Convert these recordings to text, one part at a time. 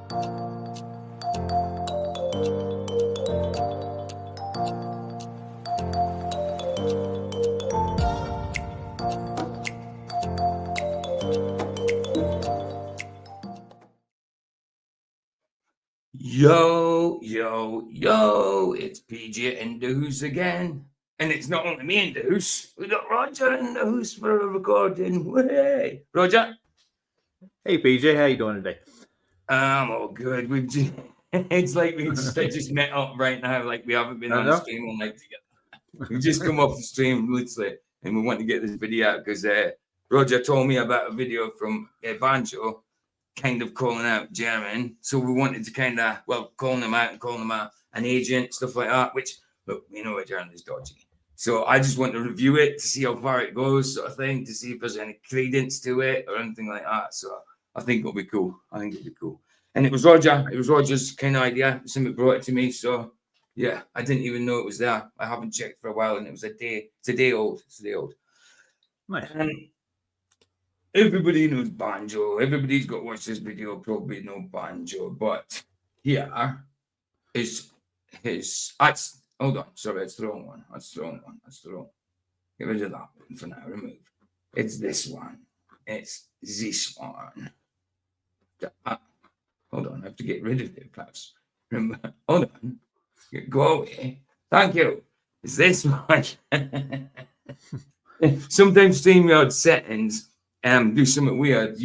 Yo, it's PJ in the house again. And it's not only me in the house, we got Roger in the house for a recording. Hey, Roger. Hey PJ, how you doing today? I'm all good. We've just, it's like we just met up right now, like we haven't been on the stream all night together. We've just come off the stream, literally, and we want to get this video out because Roger told me about a video from Banjo kind of calling out Jeran. So we wanted to kind of, calling him out an agent, stuff like that, which, look, we know Jeran is dodgy. So I just want to review it to see how far it goes, sort of thing, to see if there's any credence to it or anything like that. So I think it'll be cool. And it was Roger's kind of idea. Somebody brought it to me. So yeah, I didn't even know it was there. I haven't checked for a while, and it's a day old. Nice. Everybody knows Banjo. Everybody's got to watch this video, probably know Banjo. But here is his. Hold on. Sorry, it's the wrong one. Get rid of that one for now. Remove. It's this one. It's this one. Hold on. I have to get rid of it, perhaps. Remember. Hold on. Go away. Thank you. It's this one. Sometimes StreamYard settings do something weird.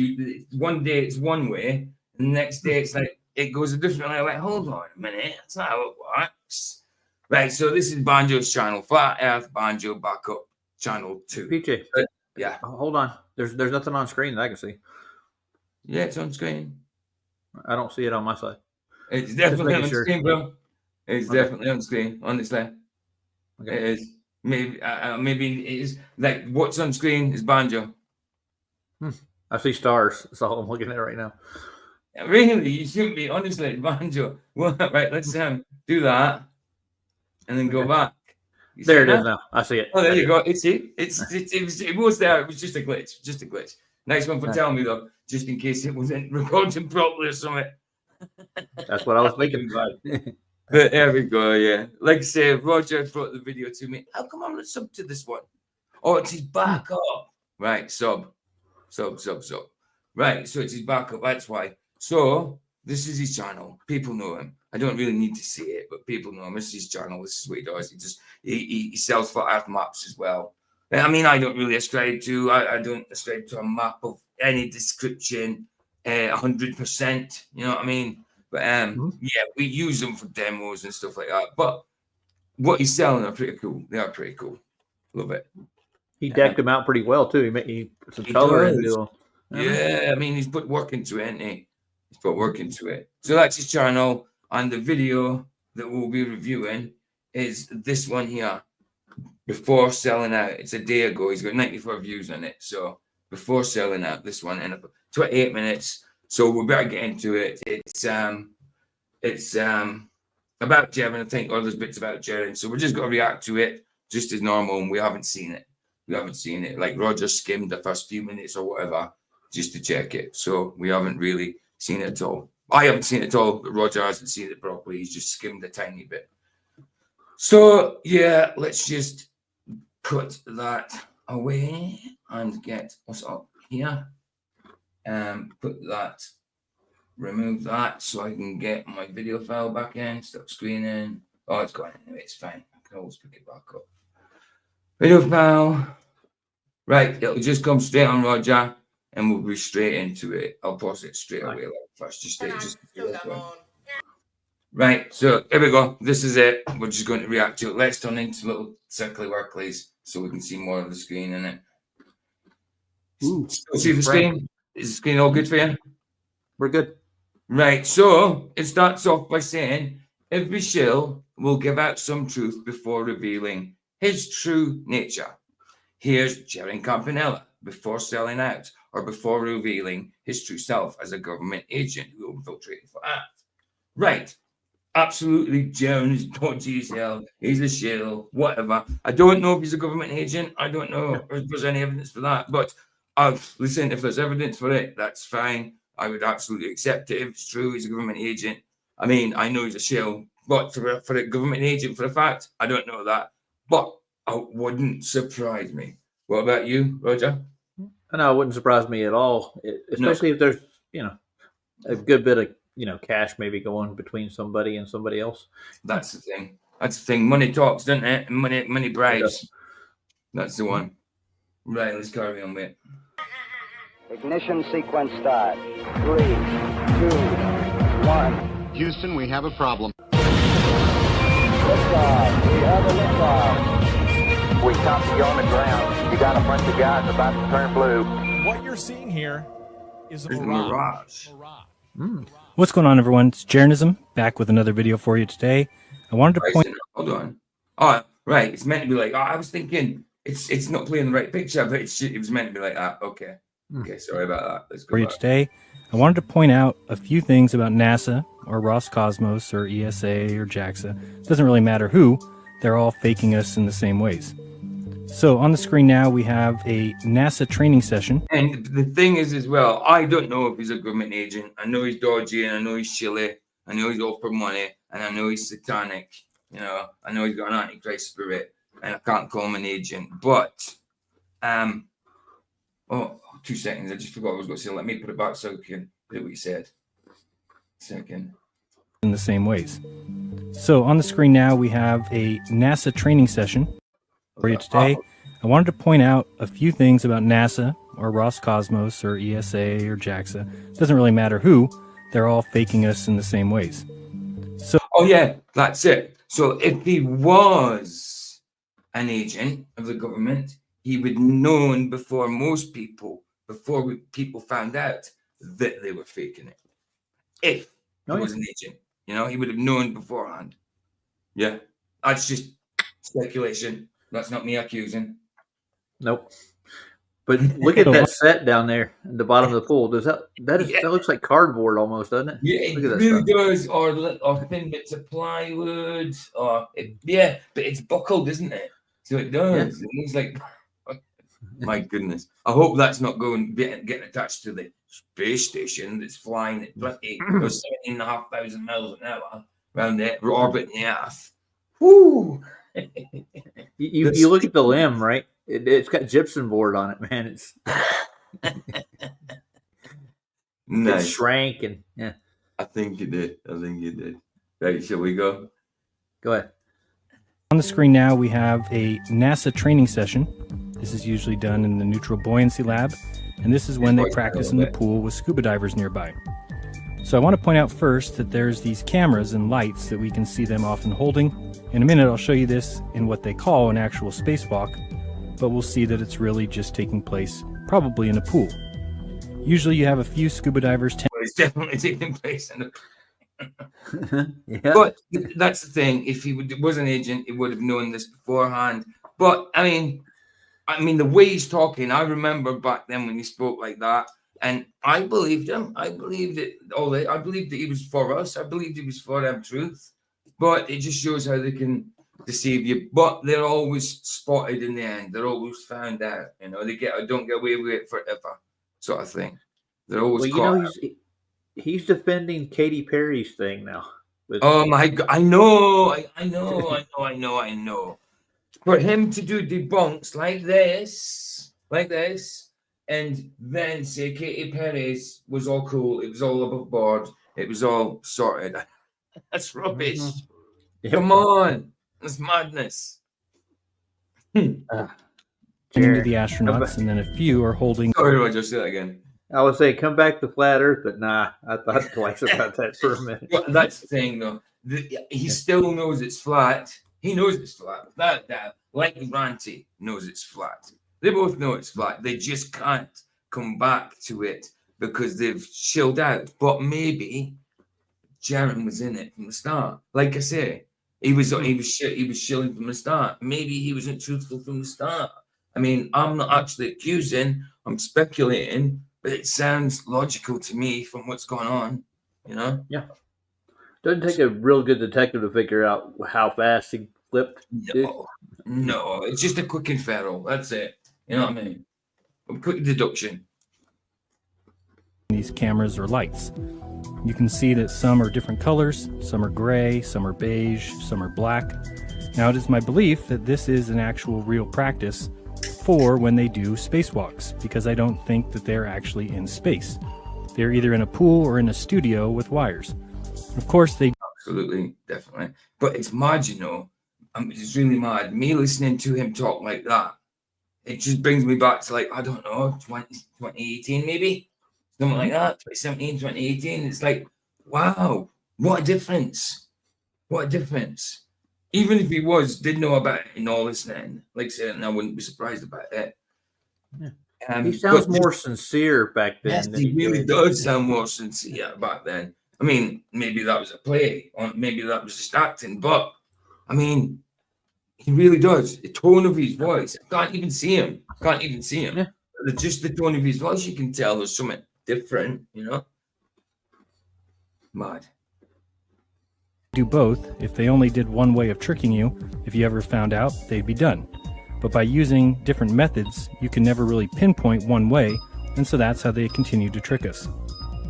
One day it's one way, and the next day it's like it goes a different way. Like, hold on a minute, that's not how it works. Right, so this is Banjo's channel, Flat Earth Banjo Backup Channel 2. PJ, yeah. Hold on. There's nothing on screen that I can see. Yeah, it's on screen. I don't see it on my side. It's definitely on screen, bro. It's definitely on screen, honestly. Okay. It is. Maybe it is like what's on screen is Banjo. I see stars. That's all I'm looking at right now. Really, you shouldn't be, honestly, Banjo. Well, right, let's do that, and then go back. There it is now. I see it. Oh, there you go. It was there. It was just a glitch. Nice one for telling me though, just in case it wasn't recording properly or something. That's what I was thinking. But there we go. Yeah, like I say, Roger brought the video to me. How come I'm not sub to this one? Oh, it's his backup. Right, sub. Right, so it's his backup. That's why. So this is his channel. People know him. I don't really need to see it, but people know him. This is his channel. This is what he does. He sells Flat Earth maps as well. I mean, I don't really ascribe to. I don't ascribe to a map of any description, 100%. You know what I mean? But yeah, we use them for demos and stuff like that. But what he's selling are pretty cool. They are pretty cool. Love it. He decked them out pretty well too. He put some color into them. Yeah, I mean, he's put work into it, hasn't he? He's put work into it. So that's his channel, and the video that we'll be reviewing is this one here. Before selling out, it's a day ago. He's got 94 views on it. So before selling out, this one in 28 minutes. So we better get into it. It's about Jeran, I think, or there's bits about Jeran. So we're just going to react to it just as normal, and we haven't seen it. Like Roger skimmed the first few minutes or whatever just to check it. So we haven't really seen it at all. I haven't seen it at all, but Roger hasn't seen it properly. He's just skimmed a tiny bit. So yeah, let's just put that away and get us up here. Remove that so I can get my video file back in, stop screening. Oh, it's gone anyway, it's fine. I can always pick it back up. Video file. Right, it'll just come straight on Roger and we'll be straight into it. I'll pause it straight away. Like first, right, so here we go. This is it. We're just going to react to it. Let's turn into little circly worklies so we can see more of the screen in it. See the screen? Is the screen all good for you? We're good. Right, so it starts off by saying, every Shill will give out some truth before revealing his true nature. Here's Jeran Campanella before selling out or before revealing his true self as a government agent who will infiltrate for Earth. Right, absolutely, Jeran is dodgy as hell. He's a Shill, whatever. I don't know if he's a government agent. I don't know if there's any evidence for that. But listen, if there's evidence for it, that's fine. I would absolutely accept it if it's true. He's a government agent. I mean, I know he's a shill, but for a government agent, for a fact, I don't know that. But it wouldn't surprise me. What about you, Roger? No, it wouldn't surprise me at all, especially if there's a good bit of cash maybe going between somebody and somebody else. That's the thing. That's the thing. Money talks, doesn't it? Money bribes. That's the one. Right, let's carry on with it. Ignition sequence start. 3, 2, 1. Houston, we have a problem. Liftoff. We have a liftoff. We copy you on the ground. You got a bunch of guys about to turn blue. What you're seeing here is a mirage. What's going on, everyone? It's Jeranism, back with another video for you today. I wanted to point... Hold on. Oh, right. It's meant to be like... Oh, I was thinking it's not playing the right picture, but it was meant to be like that. Okay. Okay, sorry about that. Let's go for you today. I wanted to point out a few things about NASA or Roscosmos or ESA or JAXA. It doesn't really matter who. They're all faking us in the same ways. So on the screen now, we have a NASA training session. And the thing is as well, I don't know if he's a government agent. I know he's dodgy, and I know he's shilly. I know he's all for money, and I know he's satanic. You know, I know he's got an antichrist spirit, and I can't call him an agent. But, 2 seconds. I just forgot what I was going to say. Let me put it back so I can do what you said. Second. In the same ways. So on the screen now, we have a NASA training session for you today. I wanted to point out a few things about NASA or Roscosmos or ESA or JAXA. It doesn't really matter who. They're all faking us in the same ways. So, oh yeah, that's it. So if he was an agent of the government, he would known before most people, before people found out that they were faking it. If he was an agent, you know, he would have known beforehand. Yeah, that's just speculation. That's not me accusing. Nope. But look at that set down there at the bottom of the pool. That looks like cardboard almost, doesn't it? Yeah, it really does. Or thin bits of plywood. But it's buckled, isn't it? So it does. Yeah. It looks like. My goodness. I hope that's not getting attached to the space station that's flying at 17,500 miles an hour around the orbiting the Earth. Woo! You look at the limb, right? It's got gypsum board on it, man. It's nice. It shrank and yeah. I think it did. Right, shall we go? Go ahead. On the screen now, we have a NASA training session. This is usually done in the neutral buoyancy lab, and this is when they practice in the pool with scuba divers nearby. So I want to point out first that there's these cameras and lights that we can see them often holding. In a minute, I'll show you this in what they call an actual spacewalk, but we'll see that it's really just taking place probably in a pool. Usually you have a few scuba divers. It's definitely taking place in a pool. Yeah. But that's the thing. If he was an agent, he would have known this beforehand. But I mean, the way he's talking, I remember back then when he spoke like that, and I believed him. I believed it. I believed that he was for us. I believed he was for them truth. But it just shows how they can deceive you. But they're always spotted in the end. They're always found out. You know, don't get away with it forever, sort of thing. They're always caught. He's defending Katy Perry's thing now. Oh my God! I know. For him to do debunks like this, and then say Katy Perry's was all cool, it was all above board, it was all sorted. That's rubbish. Mm-hmm. Come on, that's madness. To the astronauts, and then a few are holding. Sorry, Roger, say that again. I would say come back to flat Earth, but nah, I thought twice about that for a minute. Well, that's the thing, though. He still knows it's flat. He knows it's flat. That like Ranty knows it's flat. They both know it's flat. They just can't come back to it because they've chilled out. But maybe Jeran was in it from the start. Like I say, he was chilling from the start. Maybe he wasn't truthful from the start. I mean, I'm not actually accusing. I'm speculating. But it sounds logical to me from what's going on, you know? Yeah. Doesn't take a real good detective to figure out how fast he flipped. No, it's just a quick inferral. That's it. You know what I mean? A quick deduction. these cameras or lights. You can see that some are different colors, some are gray, some are beige, some are black. Now, it is my belief that this is an actual real practice for when they do spacewalks, because I don't think that they're actually in space. They're either in a pool or in a studio with wires. Of course, they absolutely, definitely. But it's mad, you know. It's really mad. Me listening to him talk like that, it just brings me back to, like, I don't know, 2018 maybe? Something like that, 2017, 2018. It's like, wow, what a difference. What a difference. Even if he did know about it and all this then, like I said, I wouldn't be surprised about it. Yeah. He sounds more sincere back then. Yes, he really does sound more sincere back then. I mean, maybe that was a play, or maybe that was just acting, but I mean, he really does. The tone of his voice, I can't even see him. Yeah. Just the tone of his voice, you can tell there's something different, you know? Mad. do both. If they only did one way of tricking you, if you ever found out, they'd be done. But by using different methods, you can never really pinpoint one way, and so that's how they continue to trick us.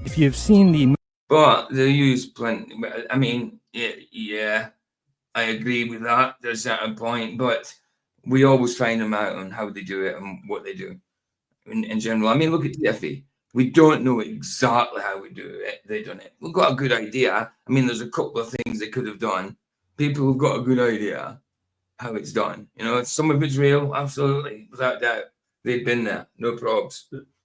If you have seen the... But they use plenty. I mean, yeah, I agree with that. There's a certain point, but we always find them out on how they do it and what they do in general. I mean, look at TFE. We don't know exactly how we do it. They done it. We've got a good idea. I mean, there's a couple of things they could have done. People have got a good idea how it's done. You know, some of it's real, absolutely, without doubt. They've been there, no probs,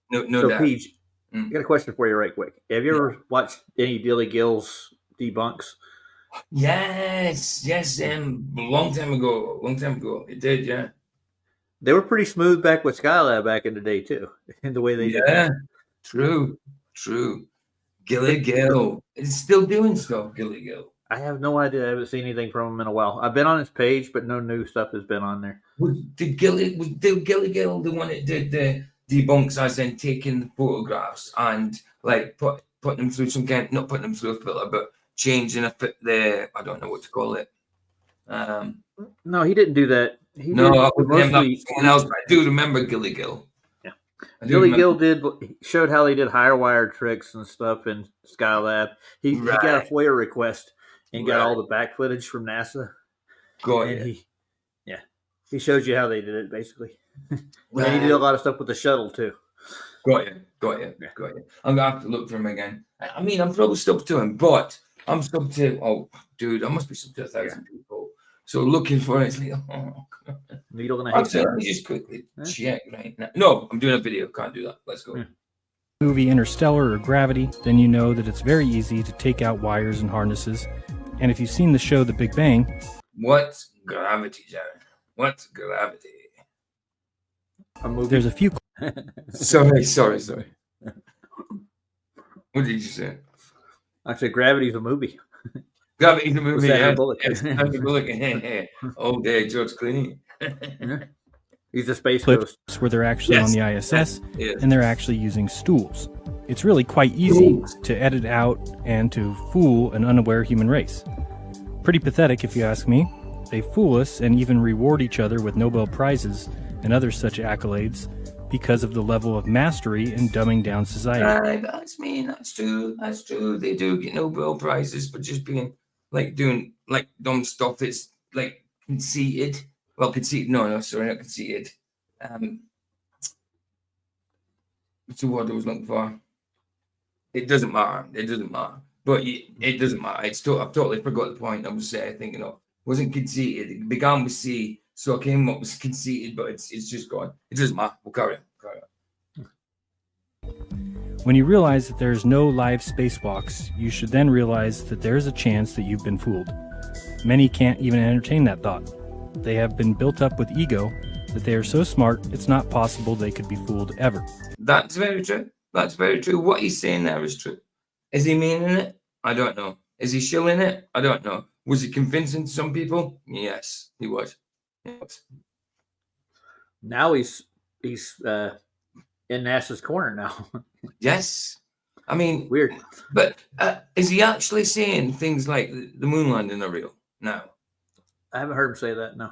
no So, doubt. Peach, I got a question for you right quick. Have you ever watched any Dilly Gill's debunks? Yes, long time ago. It did, yeah. They were pretty smooth back with Skylab back in the day too, in the way they did. Yeah, true. Gilly Gill is still doing stuff. Gilly Gill. I have no idea. I haven't seen anything from him in a while. I've been on his page, but no new stuff has been on there. Did Gilly Gill the one that did the debunks, as in taking the photographs and like putting them through some kind, not putting them through a filter, but changing the I don't know what to call it. No, he didn't do that. He No, did that was mostly someone else. But I do remember Gilly Gill. Yeah, Gilly Gill showed how they did HireWire tricks and stuff in Skylab. He got a FOIA request and got all the back footage from NASA. He shows you how they did it basically. And he did a lot of stuff with the shuttle too. Got you. I'm gonna have to look for him again. I mean, I'm probably stuck to him, but I'm stuck to. Oh, dude, I must be stuck to 1,000 people. So looking for it, it's like, oh, God. Needle in a haystack. Let me just quickly check right now. No, I'm doing a video. Can't do that. Let's go. movie Interstellar or Gravity, then you know that it's very easy to take out wires and harnesses. And if you've seen the show The Big Bang... What's gravity, Jeran? What's gravity? A movie. There's a few... Sorry. What did you say? I said Gravity's a movie. Gravity's a movie, Sandra yeah. Bullock. Sandra Bullock. All day, George Clooney. He's a space clips ghost. where they're actually on the ISS and they're actually using stools. It's really quite easy to edit out and to fool an unaware human race. Pretty pathetic if you ask me. They fool us and even reward each other with Nobel Prizes and other such accolades because of the level of mastery in dumbing down society. That's true. They do get Nobel Prizes for just being doing dumb stuff. It's like conceited. Well, conceited. No, sorry, not conceited. What's the word I was looking for? It doesn't matter. But it doesn't matter. I've totally forgot the point I was thinking of. It wasn't conceited. It began with C, so I came up with conceited, but it's just gone. It doesn't matter. We'll carry on. When you realize that there's no live spacewalks, you should then realize that there is a chance that you've been fooled. Many can't even entertain that thought. They have been built up with ego that they are so smart it's not possible they could be fooled ever. That's very true. What he's saying there is true. Is he meaning it? I don't know. Is he shilling it? I don't know. Was he convincing to some people? Yes, he was. Now he's in NASA's corner now. Yes. I mean, weird. But is he actually saying things like the moon landing are real now? I haven't heard him say that, no.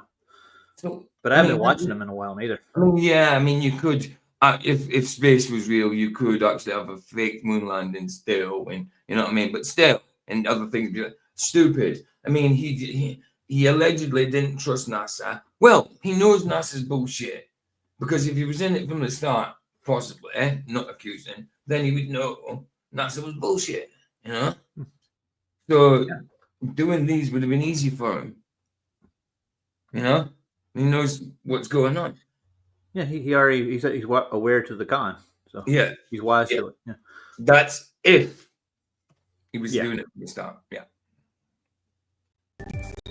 So, but I haven't been watching him in a while neither. Yeah, I mean, you could, if space was real, you could actually have a fake moon landing still, and you know what I mean. But still, and other things be like, stupid. I mean, he allegedly didn't trust NASA. Well, he knows NASA's bullshit because if he was in it from the start, possibly not accusing, then he would know NASA was bullshit. You know. So doing these would have been easy for him. You know, he knows what's going on. Yeah, he's aware to the con, so Yeah, he's wise to it. Yeah. that's if he was doing it from the start. Yeah.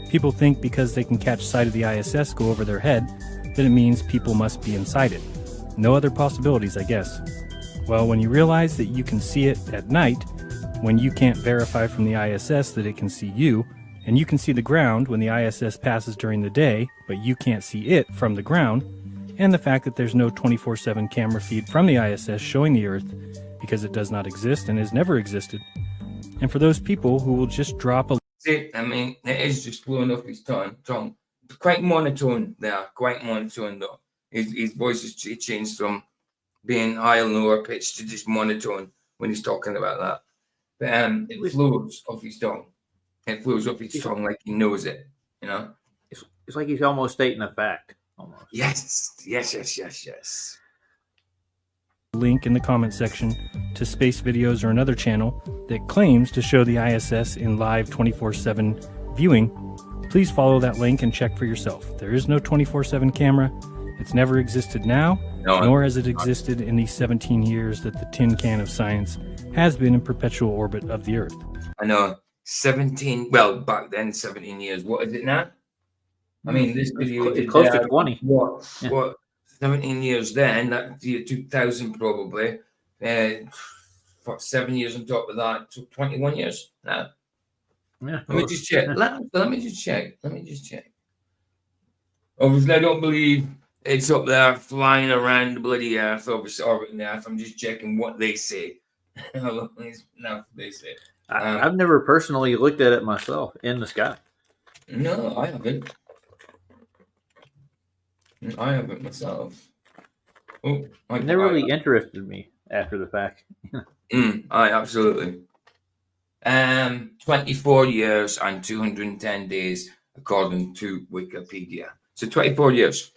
People think because they can catch sight of the ISS go over their head, that it means people must be inside it. No other possibilities, I guess. Well, when you realize that you can see it at night, when you can't verify from the ISS that it can see you, and you can see the ground when the ISS passes during the day, but you can't see it from the ground, and the fact that there's no 24/7 camera feed from the ISS showing the Earth because it does not exist and has never existed. And for those people who will just drop a... I mean, it is just flowing off his tongue. Quite monotone there, quite monotone though. His voice has changed from being high and lower pitched to just monotone when he's talking about that. But it flows off his tongue. It flows off his tongue like he knows it, you know? It's like he's almost stating a fact. Almost. Yes. Link in the comment section to Space Videos or another channel that claims to show the ISS in live 24/7 viewing. Please follow that link and check for yourself. There is no 24/7 camera. It's never existed now, nor has it existed in the 17 years that the tin can of science has been in perpetual orbit of the Earth. I know, 17, well, back then, 17 years. What is it now? I mean, this video is close to 20. What? 17 years then, that year 2000 probably. For 7 years on top of that, 21 years now. Yeah. Let me just check. Let me just check. Obviously, I don't believe it's up there flying around the bloody Earth, obviously orbiting the Earth. I'm just checking what they say. No, they say. I've never personally looked at it myself in the sky. No, I haven't. I haven't myself. Oh, it never really interested me after the fact. I absolutely. 24 years and 210 days, according to Wikipedia. So 24 years.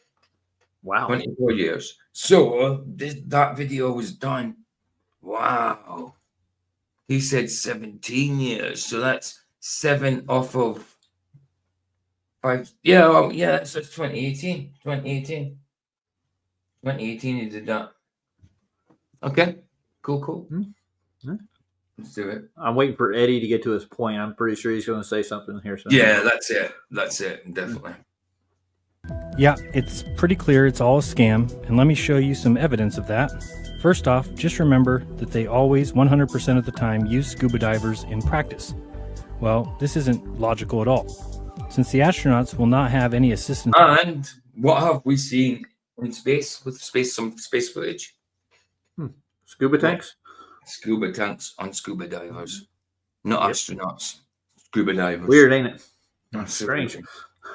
Wow. 24 years. So that video was done. Wow. He said 17 years. So that's 7 off of 5. Yeah, well, yeah, that's 2018. 2018 he did that. Okay. Cool. Let's do it. I'm waiting for Eddie to get to his point. I'm pretty sure he's going to say something here soon. Yeah, that's it. Definitely. Yeah, it's pretty clear it's all a scam, and let me show you some evidence of that. First off, just remember that they always, 100% of the time, use scuba divers in practice. Well, this isn't logical at all, since the astronauts will not have any assistance. And what have we seen in space with some space footage? Scuba tanks? Scuba tanks on scuba divers, not astronauts. Scuba divers. Weird, ain't it? That's strange.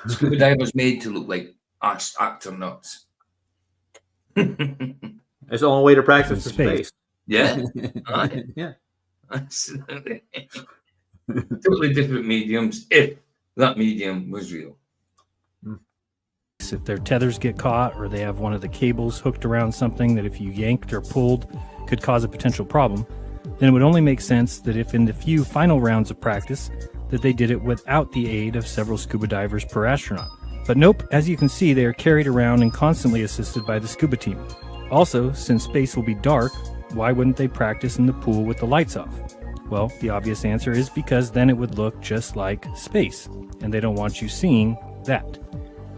Scuba divers made to look like astronauts. It's the only way to practice space. Yeah. Yeah. Absolutely. Totally different mediums if that medium was real. If their tethers get caught or they have one of the cables hooked around something that if you yanked or pulled could cause a potential problem, then it would only make sense that if in the few final rounds of practice that they did it without the aid of several scuba divers per astronaut. But nope, as you can see, they are carried around and constantly assisted by the scuba team. Also, since space will be dark, why wouldn't they practice in the pool with the lights off? Well, the obvious answer is because then it would look just like space, and they don't want you seeing that.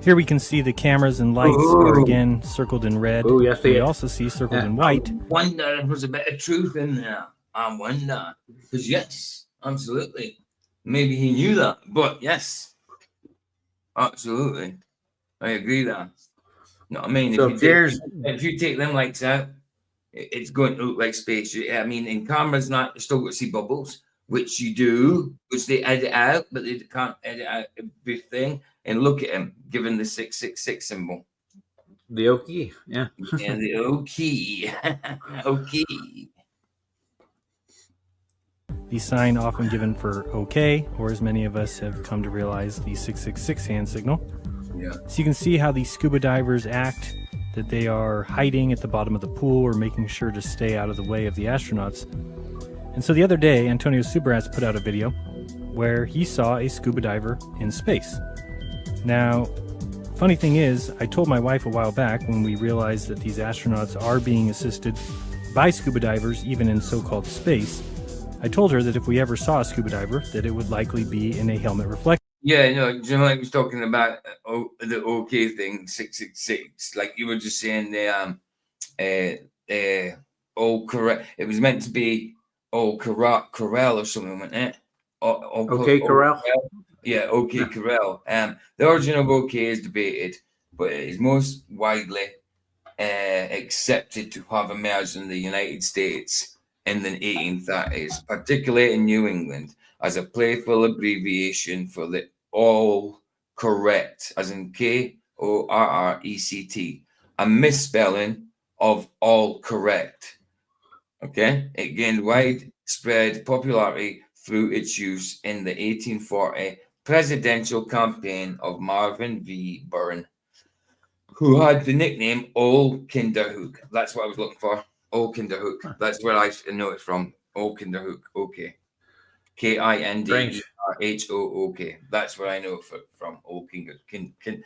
Here we can see the cameras and lights are again circled in red. Oh, yes, we also see circled in white. I wonder if there's a bit of truth in there. I wonder. Because yes, absolutely. Maybe he knew that, but yes, absolutely. I agree there. You know what I mean? So if you take them lights out, it's going to look like space. I mean, in cameras, not you still got to see bubbles, which you do, which they edit out, but they can't edit out everything. And look at him, given the 666 symbol. The Okie, yeah. And the OK. OK. The sign often given for OK, or as many of us have come to realize, the 666 hand signal. Yeah. So you can see how these scuba divers act, that they are hiding at the bottom of the pool or making sure to stay out of the way of the astronauts. And so the other day, Antonio Subras put out a video where he saw a scuba diver in space. Now, funny thing is, I told my wife a while back when we realized that these astronauts are being assisted by scuba divers even in so-called space, I told her that if we ever saw a scuba diver, that it would likely be in a helmet reflector. Yeah, no, like was talking about the OK thing, 666. Like you were just saying, all correct. It was meant to be all corral or something, wasn't it? OK Corral. Yeah, OK Corral. The origin of OK is debated, but it is most widely accepted to have emerged in the United States in the 1830s, particularly in New England, as a playful abbreviation for the all correct, as in KORRECT, a misspelling of all correct. Okay, it gained widespread popularity through its use in the 1840 presidential campaign of Marvin V. Burn, who had the nickname Old Kinderhook. That's what I was looking for. Old Kinderhook. That's where I know it from. Old Kinderhook. Okay. KINDERHOOK. That's where I know it from. Old Kinderhook.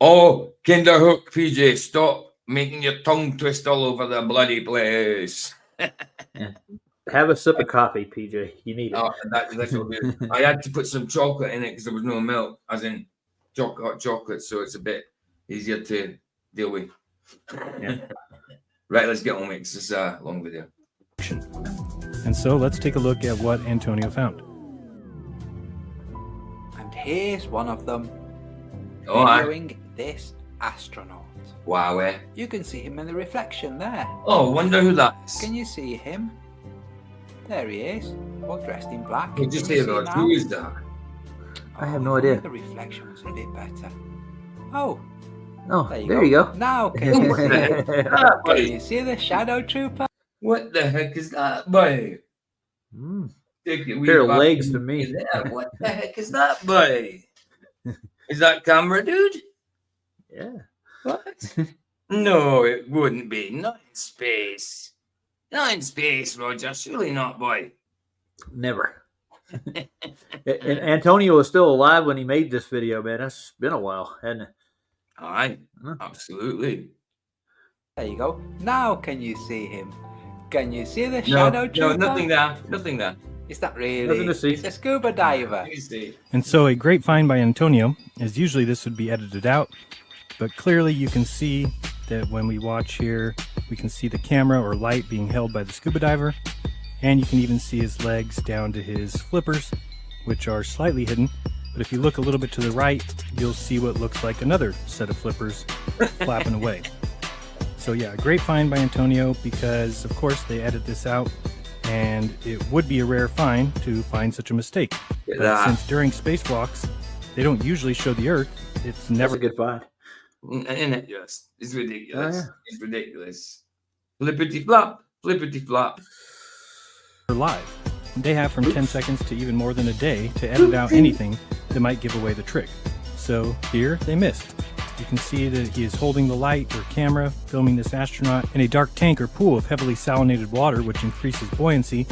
Oh, Kinderhook, PJ, stop making your tongue twist all over the bloody place. Yeah. Have a sip of coffee, PJ. You need it. Oh, that's what it is. I had to put some chocolate in it because there was no milk, as in hot chocolate, so it's a bit easier to deal with. Yeah. Right, let's get on with it. This is a long video. And so let's take a look at what Antonio found. And here's one of them, Oh, videoing this astronaut. wow. You can see him in the reflection there. Oh, wonder who that is. Can you see him? There he is, all dressed in black. Can you Can say you see that? now? Who is that? I have Oh, no if only idea. The reflection was a bit better. Oh, Oh, there you go. Now, can you, see, Ah, can boy. you see the shadow trooper? What the heck is that, boy? Mm. Take it, Pair of back legs in to me. there. What the heck is that, boy? Is that camera, dude? Yeah. What? No, it wouldn't be. Not in space. Not in space, Roger. Surely not, boy. Never. And Antonio was still alive when he made this video, man. That's been a while, hasn't it? Aye, absolutely. There you go. Now, can you see him? Can you see the shadow No, trooper? nothing there. Nothing there. It's not really. Nothing to see. It's a scuba diver. Let me see. And so a great find by Antonio, as usually this would be edited out, but clearly you can see that when we watch here, we can see the camera or light being held by the scuba diver, and you can even see his legs down to his flippers, which are slightly hidden. But if you look a little bit to the right, you'll see what looks like another set of flippers flapping away. So yeah, a great find by Antonio because, of course, they edit this out, and it would be a rare find to find such a mistake. But Yeah. since during spacewalks, they don't usually show the Earth, it's That's never a good find. Isn't it just? It's ridiculous. Oh, yeah. It's ridiculous. Flippity flop. Flippity flop. live. They have from 10 seconds to even more than a day to edit out anything that might give away the trick. So here they missed. You can see that he is holding the light or camera, filming this astronaut in a dark tank or pool of heavily salinated water, which increases buoyancy,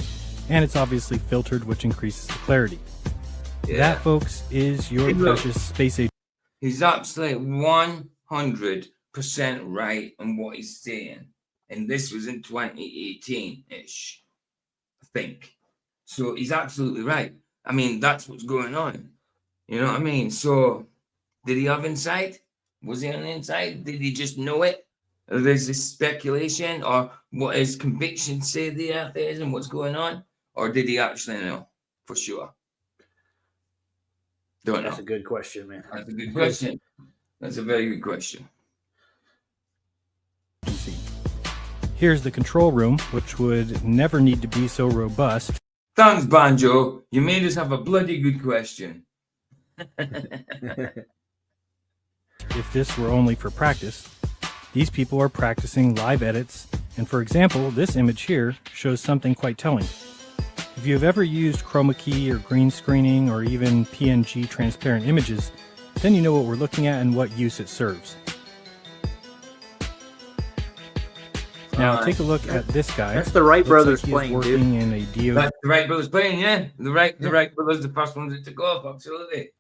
and it's obviously filtered, which increases the clarity. Yeah. That, folks, is your Hey, look. precious space age. He's absolutely 100% right on what he's saying. And this was in 2018-ish, I think. So he's absolutely right. I mean, that's what's going on. You know what I mean? So did he have insight? Was he on the inside? Did he just know it? Or there's this speculation, or what his convictions say the earth is and what's going on? Or did he actually know for sure? Don't know. That's a good question, man. That's a good question. That's a very good question. Here's the control room, which would never need to be so robust. Thanks, Banjo. You made us have a bloody good question. If this were only for practice. These people are practicing live edits, and for example, this image here shows something quite telling. If you have ever used chroma key or green screening or even PNG transparent images, then you know what we're looking at and what use it serves. Now take a look at this guy. That's the Wright brothers like playing, working dude. in a DO. That's the Wright brothers playing, yeah. The Wright brothers, the first ones that took off, absolutely.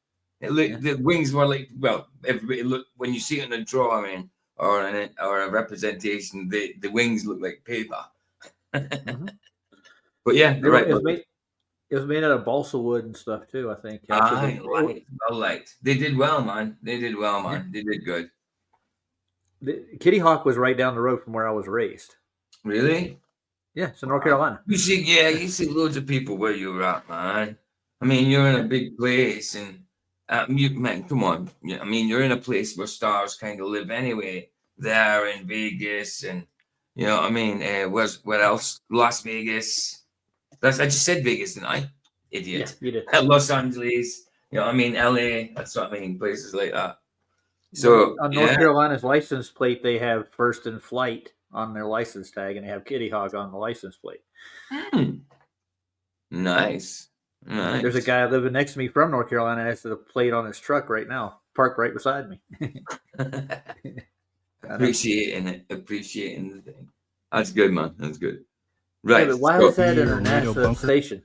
The wings were like, well, everybody look when you see it in a drawing or a representation, the wings look like paper. But yeah, the Wright brothers. It was made out of balsa wood and stuff too, I think. Well liked. They did well, man. They did well, man. They did good. Kitty Hawk was right down the road from where I was raised. Really? Yeah, it's in North Carolina. You see loads of people where you're at, man. I mean, you're in a big place, and man, come on. Yeah, I mean, you're in a place where stars kind of live anyway. There in Vegas, and you know, I mean, where else? Las Vegas. I just said Vegas, didn't I? Idiot. Yeah, you did. Los Angeles. You know, I mean, LA. That's what I mean. Places like that. So on North Carolina's license plate, they have First in Flight on their license tag, and they have Kitty Hawk on the license plate. Nice. There's a guy living next to me from North Carolina has the plate on his truck right now, parked right beside me. Appreciating the thing. That's good, man. That's good. Right. Yeah, but why is that in a NASA station?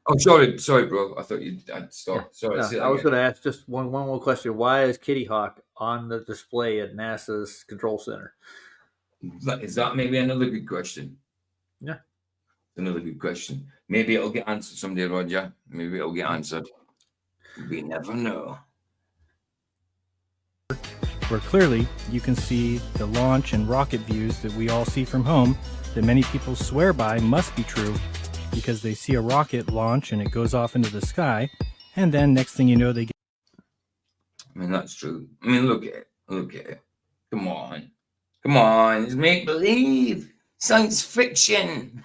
Oh, sorry, bro. I thought I'd stop. Sorry. No, I was going to ask just one more question. Why is Kitty Hawk on the display at NASA's control center? Is that maybe another good question? Yeah. Another good question. Maybe it'll get answered someday, Roger. Maybe it'll get answered. We never know. Where clearly you can see the launch and rocket views that we all see from home that many people swear by must be true because they see a rocket launch and it goes off into the sky, and then next thing you know they get... I mean, that's true. I mean, look at it. Come on, it's make believe, science fiction.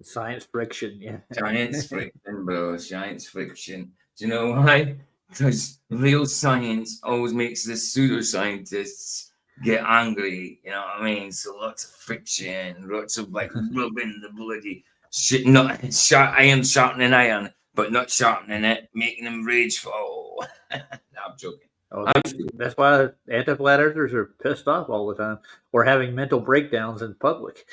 Science friction, yeah. Science fiction, bro. Science fiction. Do you know why? Because real science always makes the pseudoscientists get angry. You know what I mean? So lots of friction, lots of like rubbing the bloody shit, not iron sharpening iron, but not sharpening it, making them rageful. No, I'm joking. Oh, that's why anti-flat earthers are pissed off all the time or having mental breakdowns in public.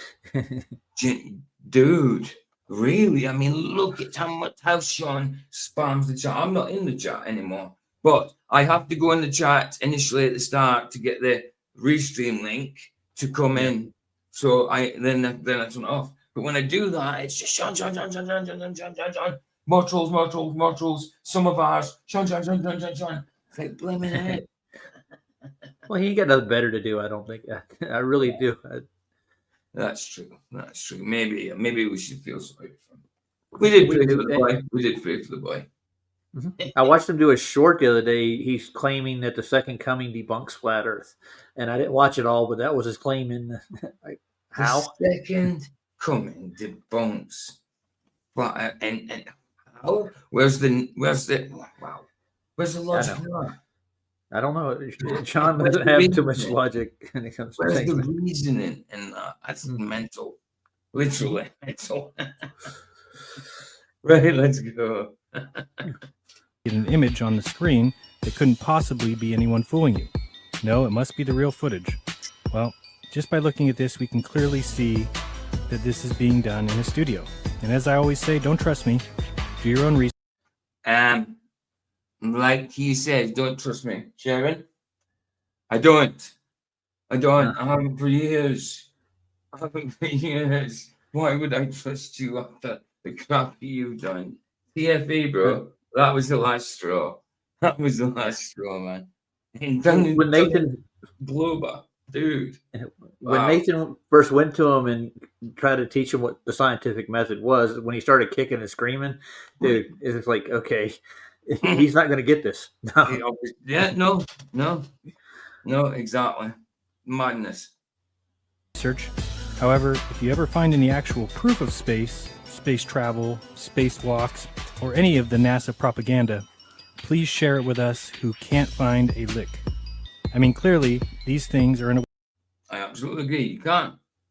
Dude, really? I mean, look at how Sean spams the chat. I'm not in the chat anymore, but I have to go in the chat initially at the start to get the restream link to come in. So then I turn it off. But when I do that, it's just Sean. More trolls. Some of ours. Sean. It's like blaming it. Well, he ain't got nothing better to do, I don't think. I really do. That's true. Maybe we should feel sorry for him. We did pray for the boy. Mm-hmm. I watched him do a short the other day. He's claiming that the second coming debunks flat Earth, and I didn't watch it all, but that was his claim. Like, how? The second coming debunks flat, and how? Where's the logic in that? I don't know. Sean doesn't have too much logic when it comes to Where's things. the reasoning in that? That's mental. Literally mental. Right, let's go. An image on the screen that couldn't possibly be anyone fooling you. No, it must be the real footage. Well, just by looking at this, we can clearly see that this is being done in a studio. And as I always say, don't trust me. Do your own research. Like he says, don't trust me, Jeran. I don't. I haven't for years. Why would I trust you after the crap you've done? TFA, bro. That was the last straw. Man. When Nathan Blober, dude. When Nathan first went to him and tried to teach him what the scientific method was, when he started kicking and screaming, dude, it's like, okay, he's not going to get this. No. Yeah, no, exactly. Madness. Research. However, if you ever find any actual proof of space travel, spacewalks, or any of the NASA propaganda, please share it with us who can't find a lick. I mean, clearly, these things are in a I absolutely agree.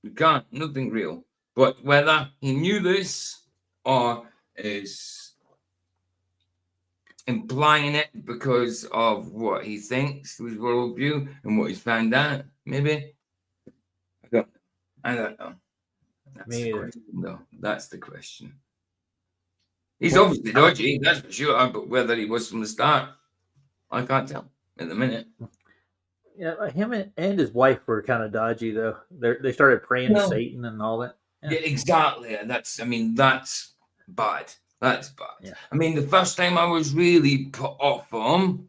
You can't, nothing real. But whether he knew this or is implying it because of what he thinks his worldview and what he's found out, maybe. I don't know. That's the question, though. That's the question. He's obviously dodgy, that's for sure, but whether he was from the start, I can't tell at the minute. Yeah, him and his wife were kind of dodgy though. They started praying to Satan and all that. Yeah, exactly. That's bad. That's bad. Yeah. I mean, the first time I was really put off him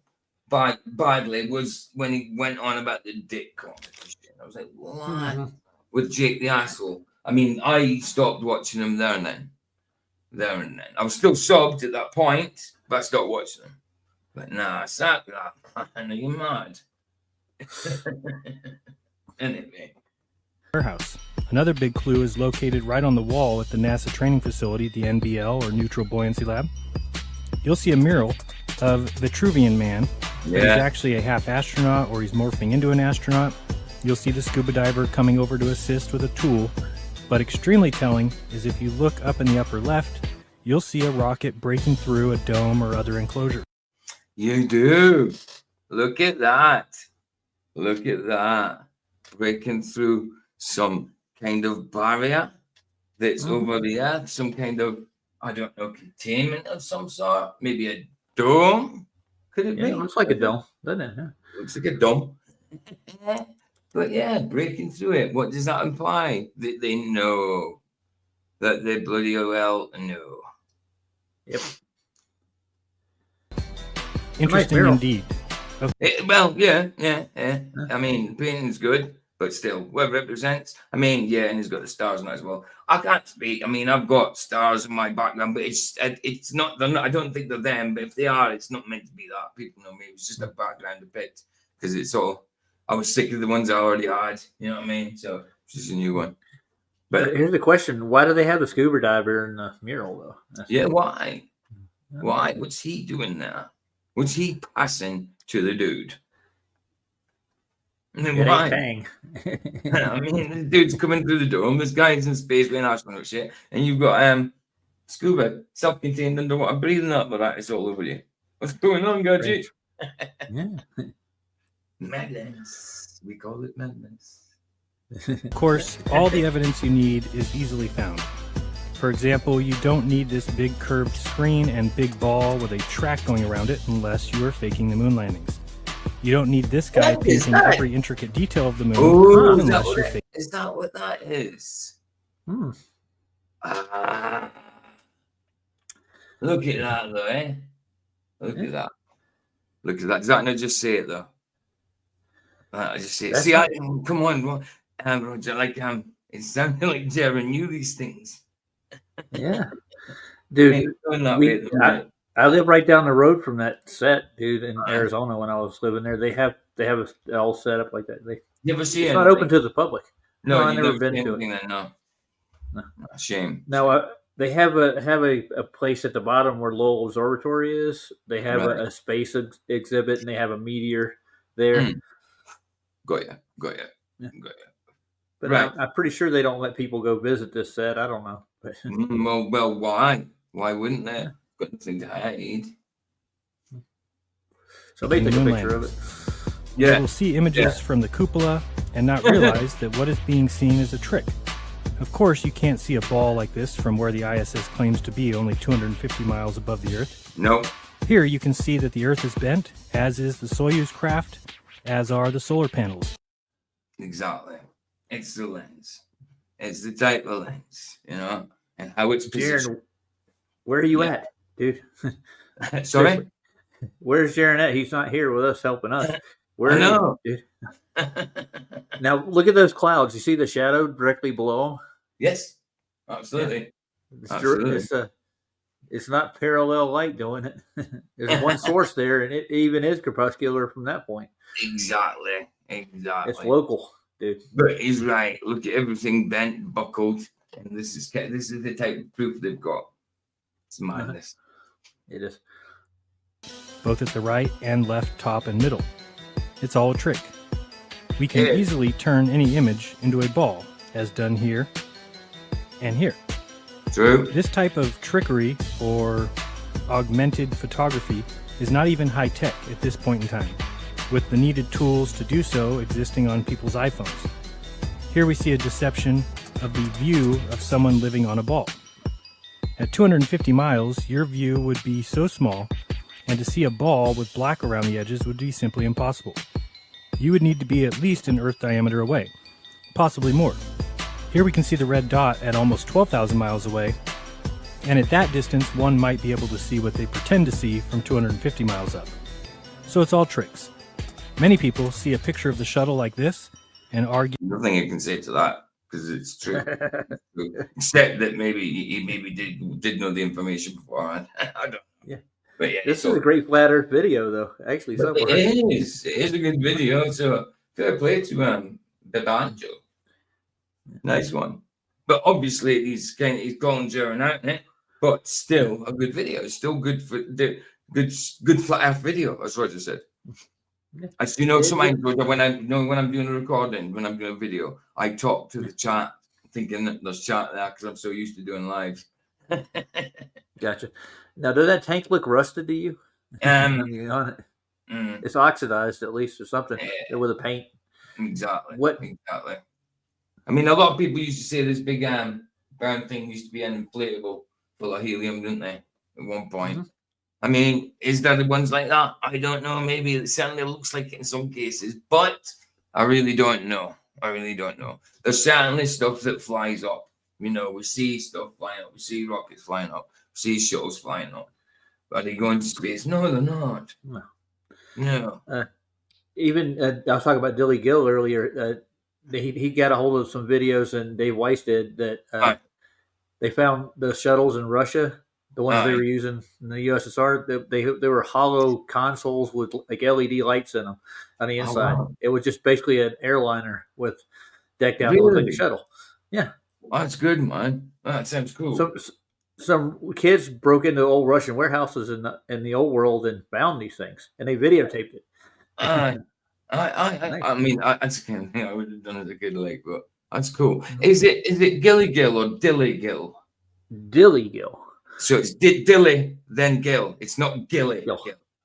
badly was when he went on about the dick competition. I was like, what? Mm-hmm. With Jake the Asshole. I mean, I stopped watching him there and then. I was still subbed at that point, but I stopped watching him. But nah, sack that. I know you're mad. Anyway. Warehouse. Another big clue is located right on the wall at the NASA training facility, the NBL or Neutral Buoyancy Lab. You'll see a mural of Vitruvian Man. Yeah. He's actually a half astronaut or he's morphing into an astronaut. You'll see the scuba diver coming over to assist with a tool. But extremely telling is if you look up in the upper left, you'll see a rocket breaking through a dome or other enclosure. You do. Look at that. Breaking through some kind of barrier that's over the earth, some kind of, I don't know, containment of some sort. Maybe a dome? Could it be? It looks like a dome, doesn't it? Yeah. Looks like a dome. But yeah, breaking through it. What does that imply? That they know. That they bloody well know. Yep. Interesting indeed. Well, yeah. I mean, the painting's good, but still, what it represents. I mean, yeah, and he's got the stars on it as well. I can't speak. I mean, I've got stars in my background, but it's not. They're not. I don't think they're them. But if they are, it's not meant to be that. People know me. It's just a background to pick because it's all. I was sick of the ones I already had. You know what I mean? So it's just a new one. But here's the question: why do they have the scuba diver in the mural, though? Why? Why? What's he doing there? What's he passing to the dude? And then why? I mean, the dude's coming through the dome. This guy's in space with an astronaut shit, and you've got scuba, self-contained underwater, breathing up, but that is all over you. What's going on, Gadget? Yeah. Madness. We call it madness. Of course, all the evidence you need is easily found. For example, you don't need this big curved screen and big ball with a track going around it unless you are faking the moon landings. You don't need this guy painting every intricate detail of the moon unless you're faking. Is that what that is? Hmm. Look at that, though, eh? Look at that. Look at that. Does that not just say it, though? I just say it. See, come on, Roger. Like, it sounded like Jeran knew these things. Yeah, dude. I live right down the road from that set, dude, in Arizona. When I was living there, they have it all set up like that. It's not open to the public. No, I've never been to it. No. Shame. Now they have a place at the bottom where Lowell Observatory is. They have a space exhibit, and they have a meteor there. Got you. Yeah. But I'm pretty sure they don't let people go visit this set. I don't know. Well, why? Why wouldn't they? Got nothing to hide. So they take a picture of it. Yeah. We'll see images from the cupola and not realize that what is being seen is a trick. Of course, you can't see a ball like this from where the ISS claims to be only 250 miles above the Earth. No. Here you can see that the Earth is bent, as is the Soyuz craft, as are the solar panels. Exactly. It's the lens. It's the type of lens, and how it's positioned. Jeran, where are you at, dude? Sorry? Where's Jeran at? He's not here with us helping us. Where I know. You, dude? Now, look at those clouds. You see the shadow directly below them? Yes, absolutely. Yeah. It's not parallel light doing it. There's one source there, and it even is crepuscular from that point. Exactly. It's local, dude. But he's right. Look at everything bent, buckled, and this is the type of proof they've got. It's madness. It is. Both at the right and left, top and middle. It's all a trick. we can easily turn any image into a ball, as done here and here. True. This type of trickery or augmented photography is not even high-tech at this point in time, with the needed tools to do so existing on people's iPhones. Here we see a deception of the view of someone living on a ball. At 250 miles, your view would be so small, and to see a ball with black around the edges would be simply impossible. You would need to be at least an Earth diameter away, possibly more. Here we can see the red dot at almost 12,000 miles away, and at that distance one might be able to see what they pretend to see from 250 miles up. So it's all tricks. Many people see a picture of the shuttle like this and argue. Nothing I can say to that, because it's true. Except that maybe he did know the information beforehand. I don't. Yeah. But yeah, this is a great flat Earth video, though. Actually, so far. It is a good video. So fair play to the Banjo. Nice one. But obviously he's calling Jeran out, eh? But still a good video. It's still good for the good flat Earth video, as Roger said. Yeah. As you know, sometimes when I'm doing a recording, when I'm doing a video, I talk to the chat, thinking that there's chat there because I'm so used to doing live. Gotcha. Now, does that tank look rusted to you? On it? It's oxidized at least or something with a paint. Exactly. Exactly. I mean, a lot of people used to say this big brown thing used to be an inflatable full of helium, didn't they? At one point. Mm-hmm. I mean, is there the ones like that? I don't know. Maybe it certainly looks like it in some cases, but I really don't know. There's certainly stuff that flies up. You know, we see stuff flying up. We see rockets flying up. We see shuttles flying up. Are they going to space? No, they're not. No. Even I was talking about Dilly Gill earlier. He got a hold of some videos, and Dave Weiss did, that they found the shuttles in Russia. The ones they were using in the USSR, they were hollow consoles with like LED lights in them on the inside. Wow. It was just basically an airliner with decked out to look like a shuttle. Yeah, that's good, man. That sounds cool. So some kids broke into old Russian warehouses in the old world and found these things, and they videotaped it. I mean, that's the kind of thing I would have done as a kid, like, but that's cool. Is it Gilly Gill or Dilly Gill? Dilly Gill. So it's Dilly, then Gill. It's not Gilly Gill.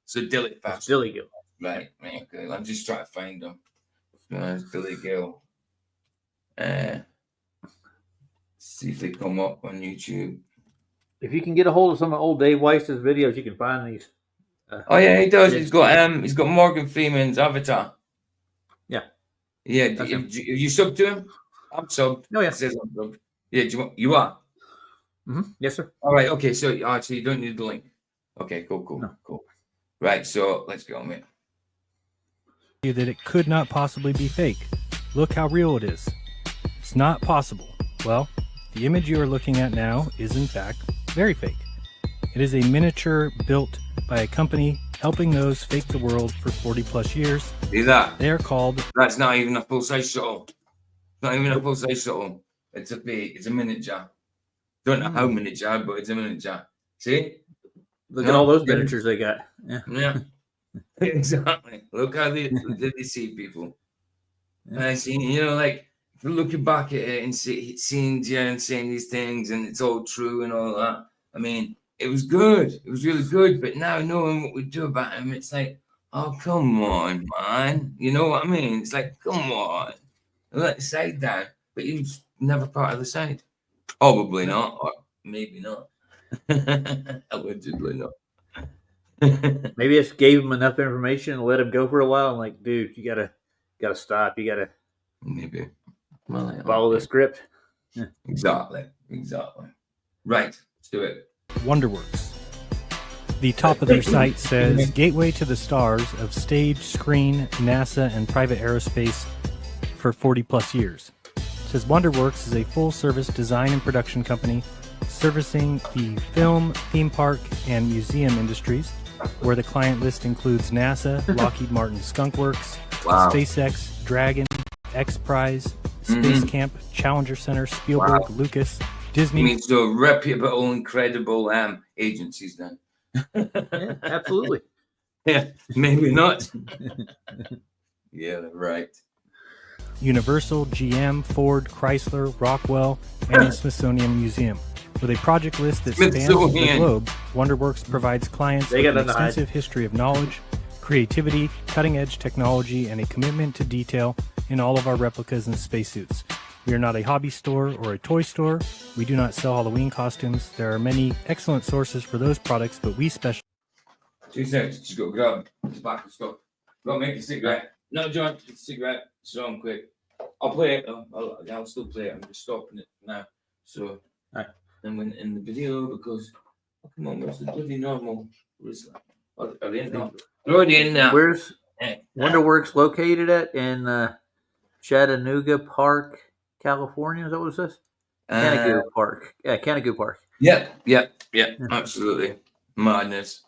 So Dilly fast. Dilly Gill. Right. Okay. I'm just trying to find them. Dilly Gill. See if they come up on YouTube. If you can get a hold of some of old Dave Weiss's videos, you can find these. Oh yeah, he does. He's got Morgan Freeman's avatar. Yeah. Yeah. You sub to him? I'm subbed. Oh yeah. It says I'm subbed. Yeah. You are. Mm-hmm. Yes, sir. All right. Okay. So you don't need the link. Okay. Cool. No. Cool. Right. So let's go, mate. That it could not possibly be fake. Look how real it is. It's not possible. Well, the image you are looking at now is in fact very fake. It is a miniature built by a company helping those fake the world for 40 plus years. See that? They are called. That's not even a full size shuttle. Not even a full size shuttle. It's a fake. It's a miniature. Don't know how miniature, but it's a miniature. See? Look at all those miniatures they got. Yeah. Exactly. Look how they see people. And I see, like looking back at it and seeing Jeran saying these things, and it's all true and all that. I mean, it was good. It was really good. But now knowing what we do about him, it's like, oh, come on, man. You know what I mean? It's like, come on. Let the side down. But he was never part of the side. Probably not, or maybe not. Allegedly not. Maybe it gave him enough information and let him go for a while. I'm like, dude, you gotta stop. You gotta maybe follow the script. Yeah. Exactly. Right, let's do it. Wonderworks. The top of their site says Gateway to the Stars of stage, screen, NASA, and private aerospace for 40 plus years. It says Wonderworks is a full-service design and production company servicing the film, theme park, and museum industries, where the client list includes NASA, Lockheed Martin Skunk Works, SpaceX, Dragon, X Prize, Space Camp, Challenger Center, Spielberg, Lucas, Disney. You mean so reputable, incredible agencies then? Yeah, absolutely. Yeah, maybe not. Yeah, right. Universal, GM, Ford, Chrysler, Rockwell, and the Smithsonian Museum. With a project list that spans the globe, WonderWorks provides clients with an extensive history of knowledge, creativity, cutting-edge technology, and a commitment to detail in all of our replicas and spacesuits. We are not a hobby store or a toy store. We do not sell Halloween costumes. There are many excellent sources for those products, but we specialize. 2 seconds, just go grab tobacco stuff. Go make a cigarette. No, John, it's a cigarette. So I'm quick. I'll play it though. I'll still play it. I'm just stopping it now. So, and when in the video, because come on, where's the bloody normal? Are they in there? They're already in there. Where's WonderWorks located at? In Chattanooga Park, California? Is that what it says? Canigou Park. Yeah, Canigou Park. Yeah, absolutely. Madness.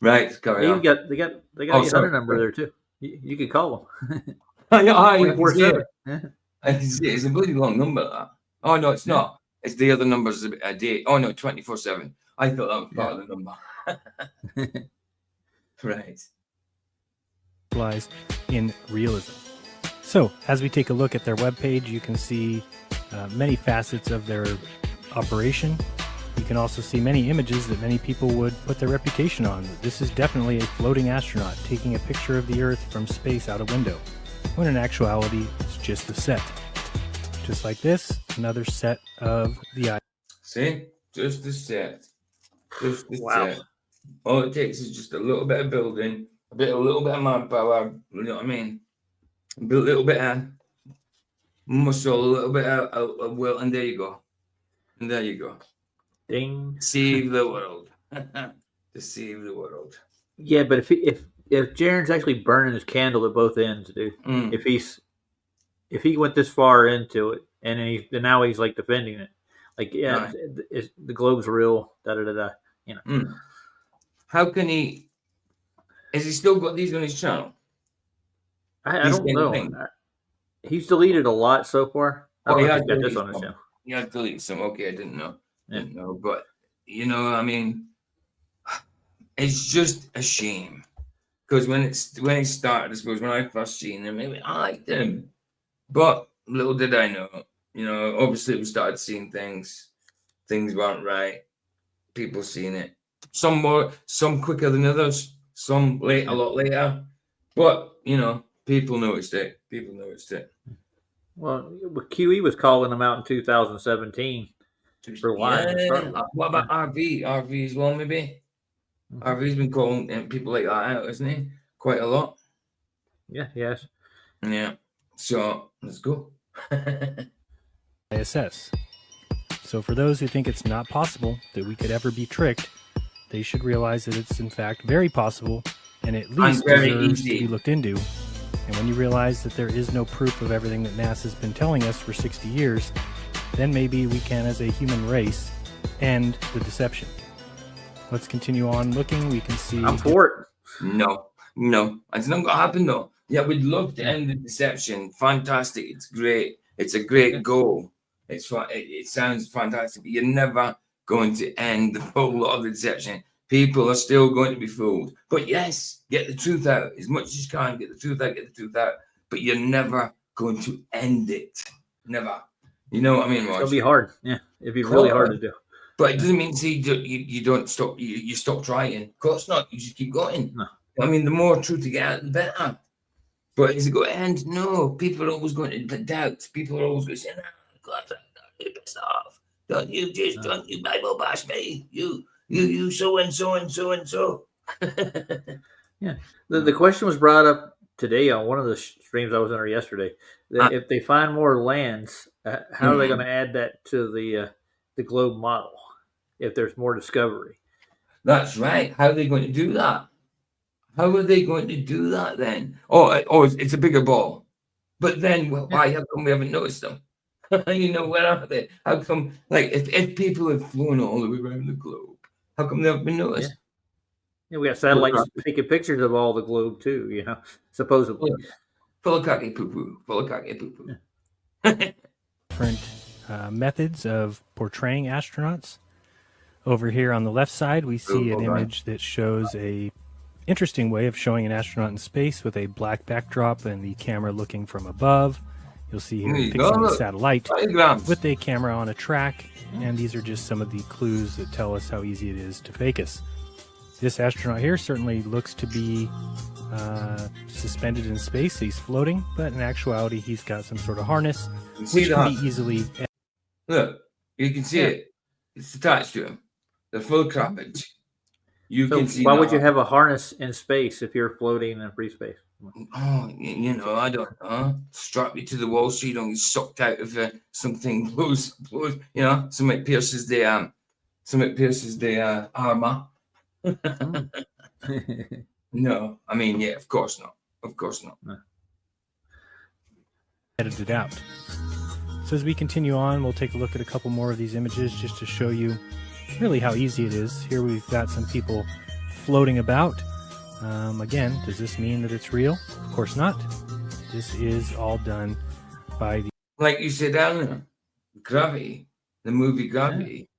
Right, carry on. They got a 800 number there too. You could call them. I can see it. I can see it. It's a bloody long number. That. Oh no, it's not. It's the other numbers a day. Oh no, 24/7. I thought that was part of the number. Right. In realism. So, as we take a look at their webpage, you can see many facets of their operation. You can also see many images that many people would put their reputation on. This is definitely a floating astronaut taking a picture of the Earth from space out a window, when in actuality, it's just a set. Just like this, another set of the... See? Just a set. Just a set. All it takes is just a little bit of building, a little bit of manpower, you know what I mean? A little bit of muscle, a little bit of will, and there you go. And there you go. Ding. Deceive the world. Deceive the world. Yeah, but if Jeran's actually burning his candle at both ends, dude, if he went this far into it and now he's like defending it, like the globe's real, you know. How can he? Has he still got these on his channel? I don't know. He's deleted a lot so far. I don't know if he's got this on his channel. He has deleted some. Okay, I didn't know. But you know, I mean, it's just a shame because when he started, I suppose when I first seen him, maybe I liked him, but little did I know, you know, obviously we started seeing things weren't right. People seeing it, some quicker than others, some late, a lot later, but you know, people noticed it. Well, QE was calling them out in 2017. For what about RV? RV as well, maybe. RV's been calling people like that out, isn't he? Quite a lot. Yeah, yes. Yeah. So let's go. ISS. So for those who think it's not possible that we could ever be tricked, they should realize that it's in fact very possible and at least deserves to be looked into. And when you realize that there is no proof of everything that NASA's been telling us for 60 years, then maybe we can, as a human race, end the deception. Let's continue on looking. We can see... I'm for it. No. It's not going to happen, though. Yeah, we'd love to end the deception. Fantastic. It's great. It's a great goal. It sounds fantastic, but you're never going to end the whole lot of the deception. People are still going to be fooled. But yes, get the truth out. As much as you can, get the truth out. But you're never going to end it. Never. You know what I mean, Roger? It'll be hard. Yeah, it'd be really hard to do. But it doesn't mean you don't stop. You stop trying. Of course not. You just keep going. No. I mean, the more truth you get out, the better. But is it going to end? No. People are always going to doubt. People are always going to say, "No, God, I'm pissed off. Don't you Bible bash me? You so and so and so and so." Yeah. The question was brought up today on one of the streams I was on yesterday. That if they find more lands, how are they going to add that to the globe model? If there's more discovery, that's right. How are they going to do that? How are they going to do that then? Oh, it's a bigger ball. But then, why? How come we haven't noticed them? You know, where are they? How come? Like, if people have flown all the way around the globe, how come they haven't been noticed? Yeah, we got satellites taking pictures of all the globe too. You know, supposedly. Full of cocky poo-poo. Different methods of portraying astronauts. Over here on the left side, we see an image that shows a interesting way of showing an astronaut in space with a black backdrop and the camera looking from above. You'll see here fixing the satellite diagrams with a camera on a track, and these are just some of the clues that tell us how easy it is to fake us. This astronaut here certainly looks to be suspended in space. He's floating, but in actuality, he's got some sort of harness, which can be easily... Look, you can see it. It's attached to him. The full crappage. You can see. Why would you have a harness in space if you're floating in free space? Oh, you know, I don't know. Strap you to the wall so you don't get sucked out of something blows. You know, something pierces the armor. No, I mean, yeah, of course not. Of course not. Edited out. So as we continue on, we'll take a look at a couple more of these images just to show you really how easy it is. Here we've got some people floating about. Again, does this mean that it's real? Of course not. This is all done by the... Like you said earlier, Gravity, the movie Gravity.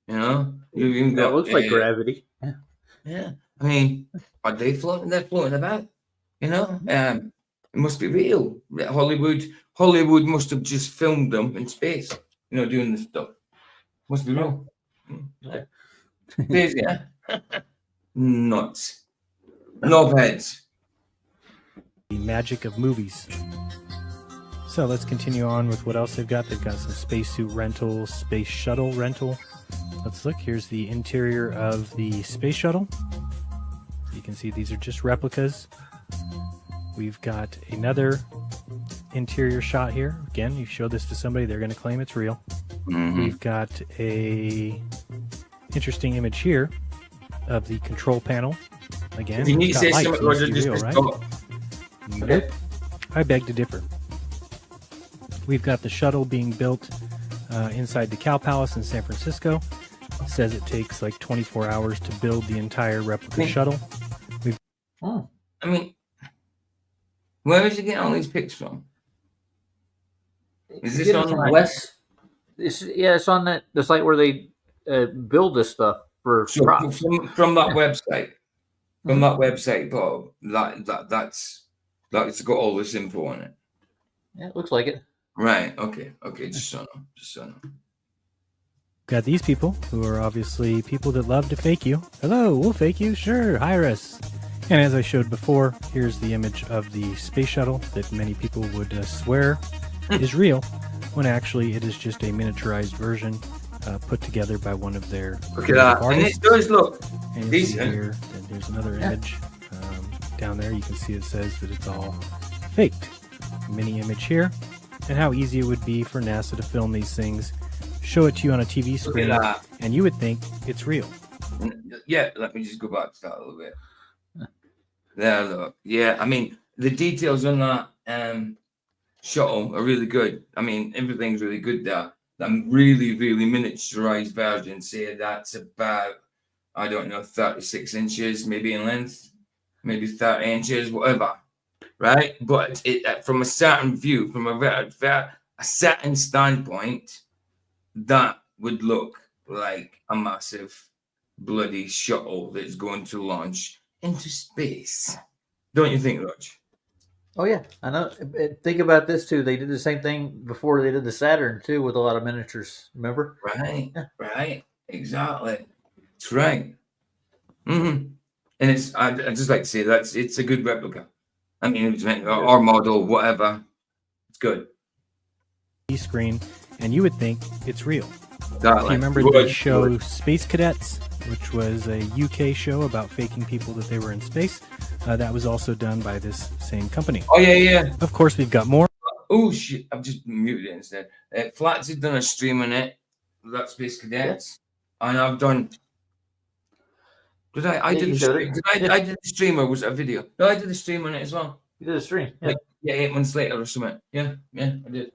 You know? You've even got, that looks like Gravity. Yeah. I mean, are they floating? They're floating about. You know? It must be real. Hollywood must have just filmed them in space. You know, doing this stuff. Must be real. Crazy, huh? Nuts. Knobheads. The magic of movies. So let's continue on with what else they've got. They've got some spacesuit rental, space shuttle rental. Let's look. Here's the interior of the space shuttle. You can see these are just replicas. We've got another interior shot here. Again, you show this to somebody, they're going to claim it's real. We've got a interesting image here of the control panel. Again, if you need to say something, Roger, just real, right? Okay. I beg to differ. We've got the shuttle being built inside the Cow Palace in San Francisco. It says it takes like 24 hours to build the entire replica shuttle. I mean, where is he getting all these pics from? Is this on West? It's on the site where they build this stuff for props. From that website. From that website, Bob. That's got all this info on it. Yeah, it looks like it. Right. Okay. Just so I know. Got these people who are obviously people that love to fake you. Hello, we'll fake you. Sure, hire us. And as I showed before, here's the image of the space shuttle that many people would swear is real, when actually it is just a miniaturized version put together by one of their look at that. artists. And it does look and decent. Here, and there's another image down there. You can see it says that it's all faked. A mini image here, and how easy it would be for NASA to film these things, show it to you on a TV screen, and you would think it's real. Yeah, let me just go back to that a little bit. There, look. Yeah, I mean, the details on that shuttle are really good. I mean, everything's really good there. That really, really miniaturized version, say that's about, I don't know, 36 inches, maybe in length, maybe 30 inches, whatever, right? But from a certain view, from a certain standpoint, that would look like a massive bloody shuttle that's going to launch into space. Don't you think, Rog? Oh yeah, I know. Think about this too. They did the same thing before they did the Saturn too, with a lot of miniatures. Remember? Right. Right. Exactly. That's right. And it's. I just like to say it's a good replica. I mean, it's our model, whatever. It's good. Screen, and you would think it's real. Exactly. If you remember the show Space Cadets, which was a UK show about faking people that they were in space. That was also done by this same company. Oh, yeah. Of course, we've got more. Oh, shit. I've just muted it instead. Flats had done a stream on it. That Space Cadets. Yeah. And I've done... Did I? I did the stream. I did the stream, or was it a video? No, I did the stream on it as well. You did a stream? Yeah. Like, 8 months later or something. Yeah, I did.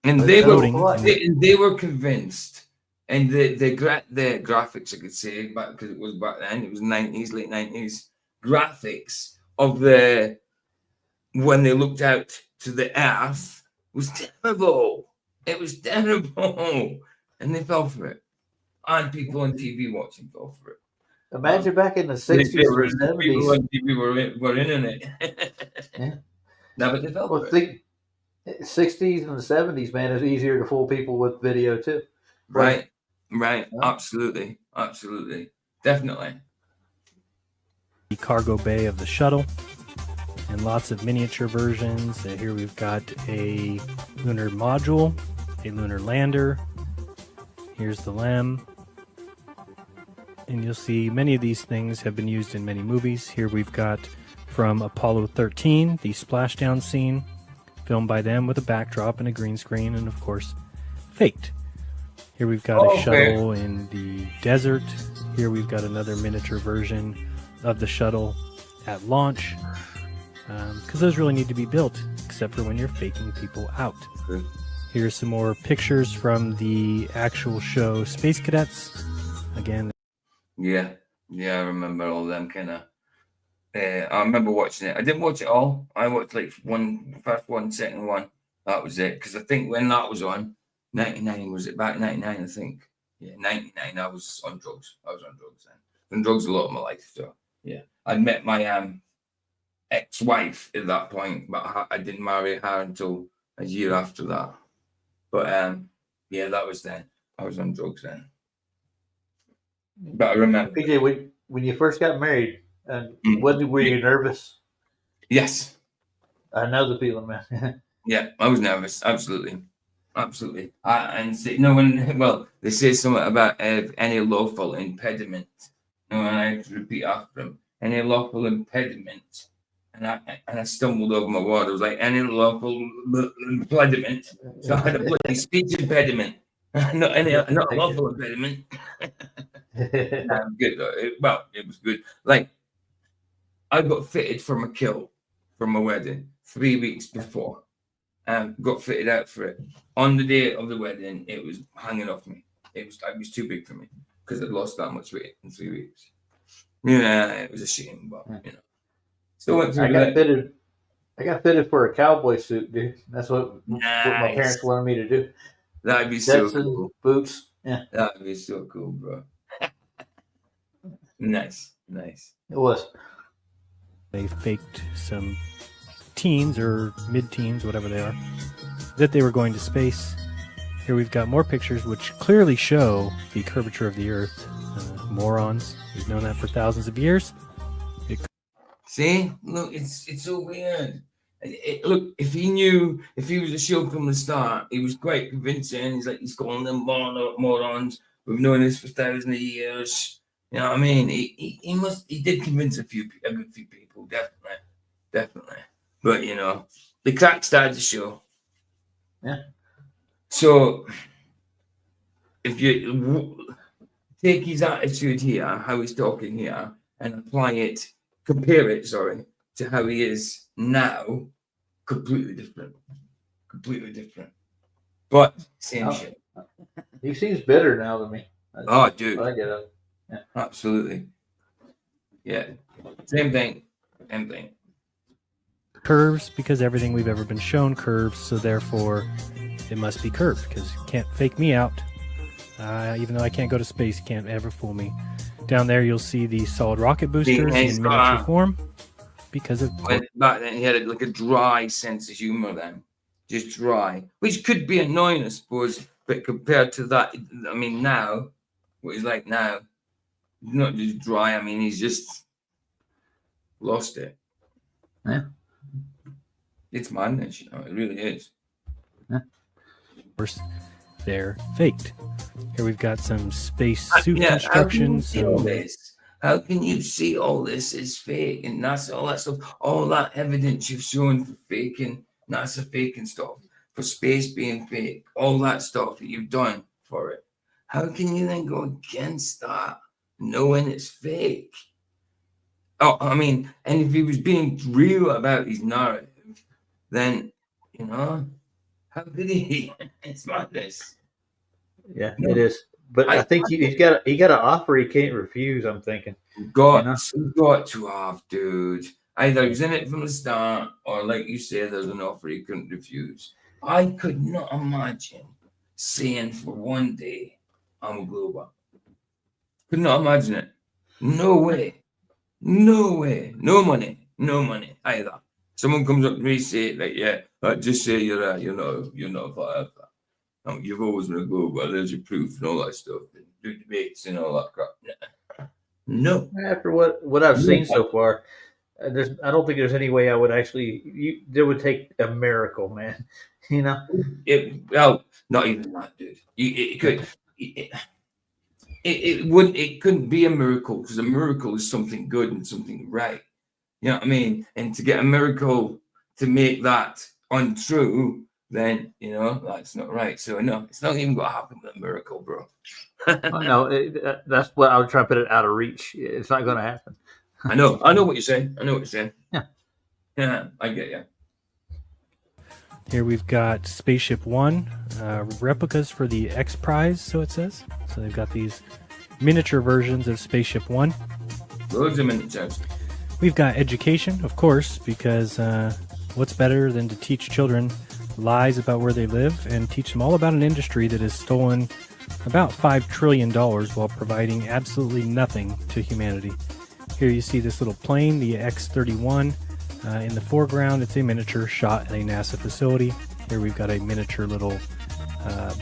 And they were convinced... And the graphics, I could say, because it was back then, it was 90s, late 90s, graphics of when they looked out to the Earth was terrible. It was terrible. And they fell for it. And people on TV watching fell for it. Imagine back in the 60s or 70s. People on TV were in it. Yeah. No, but they fell for it. 60s and the 70s, man, it's easier to fool people with video too. Right. Absolutely. Definitely. The cargo bay of the shuttle, and lots of miniature versions. Here we've got a lunar module, a lunar lander. Here's the LEM. And you'll see many of these things have been used in many movies. Here we've got from Apollo 13, the splashdown scene, filmed by them with a backdrop and a green screen, and of course, faked. Here we've got a shuttle in the desert. Here we've got another miniature version of the shuttle at launch, because those really need to be built, except for when you're faking people out. Okay. Here's some more pictures from the actual show Space Cadets. Again. Yeah, I remember all them kind of. I remember watching it. I didn't watch it all. I watched like first one, second one. That was it. Because I think when that was on, 99, was it back 99? I think. Yeah, 99. I was on drugs. then. On drugs a lot of my life. So yeah, I met my ex-wife at that point, but I didn't marry her until a year after that. But yeah, that was then. I was on drugs then. But I remember. PJ, when you first got married, were you nervous? Yes. I know the feeling, man. Yeah, I was nervous. Absolutely. And they say something about any lawful impediment. And I had to repeat after them. Any lawful impediment. And I stumbled over my word. I was like, any lawful impediment. So I had a bloody speech impediment. not a lawful impediment. Good. It was good. Like, I got fitted for my kill from my wedding 3 weeks before. Got fitted out for it. On the day of the wedding, it was hanging off me. It was too big for me because I'd lost that much weight in 3 weeks. Yeah, it was a shame, but Still went through I got fitted for a cowboy suit, dude. That's what my parents wanted me to do. That'd be so cool. Boots. Yeah. That'd be so cool, bro. Nice. It was. They faked some teens or mid-teens, whatever they are, that they were going to space. Here we've got more pictures which clearly show the curvature of the Earth. Morons. We've known that for thousands of years. See? Look, it's so weird. Look, if he was a Shill from the start, he was quite convincing. He's calling them morons. We've known this for thousands of years. You know what I mean? He did convince a good few people, definitely. But the crack started to show. Yeah. So if you take his attitude here, how he's talking here, and compare it to how he is now, completely different. But same shit. He seems bitter now to me. Dude. I get it. Yeah. Absolutely. Yeah. Same thing. Curves, because everything we've ever been shown curves, so therefore it must be curved, because you can't fake me out. Even though I can't go to space, you can't ever fool me. Down there you'll see the solid rocket boosters in miniature form. Because of back then he had like a dry sense of humor then. Just dry. Which could be annoying, I suppose, but compared to that, I mean now, what he's like now, he's not just dry, I mean he's just lost it. Yeah. It's madness, it really is. Yeah. Of course, they're faked. Here we've got some space suit instructions. How can you see all this is fake? And NASA, all that stuff, all that evidence you've shown for faking, NASA faking stuff, for space being fake, all that stuff that you've done for it. How can you then go against that, knowing it's fake? Oh, I mean, and if he was being real about his narrative, then, how could he? It's madness. Yeah, it is. But I think he got an offer he can't refuse, I'm thinking. Got to have, dude. Either he was in it from the start, or like you said, there's an offer he couldn't refuse. I could not imagine saying for one day, I'm a global. Could not imagine it. No way. No money either. someone comes up to me, say, like, yeah, just say you're not firefighter. You've always been a go, but there's your proof and all that stuff. And do debates and all that crap. No. After what I've seen so far, I don't think there's any way I would actually. There would take a miracle, man. You know. Well, not even that, dude. It could. It couldn't be a miracle, because a miracle is something good and something right. You know what I mean? And to get a miracle to make that untrue, then that's not right. So no, it's not even going to happen with a miracle, bro. Oh, no, that's what I would try to put it out of reach. It's not going to happen. I know what you're saying. Yeah, I get you. Here we've got Spaceship One, replicas for the X Prize, so it says. So they've got these miniature versions of Spaceship One. Loads of miniatures. We've got education, of course, because what's better than to teach children lies about where they live and teach them all about an industry that has stolen about $5 trillion while providing absolutely nothing to humanity. Here you see this little plane, the X-31. In the foreground, it's a miniature shot at a NASA facility. Here we've got a miniature little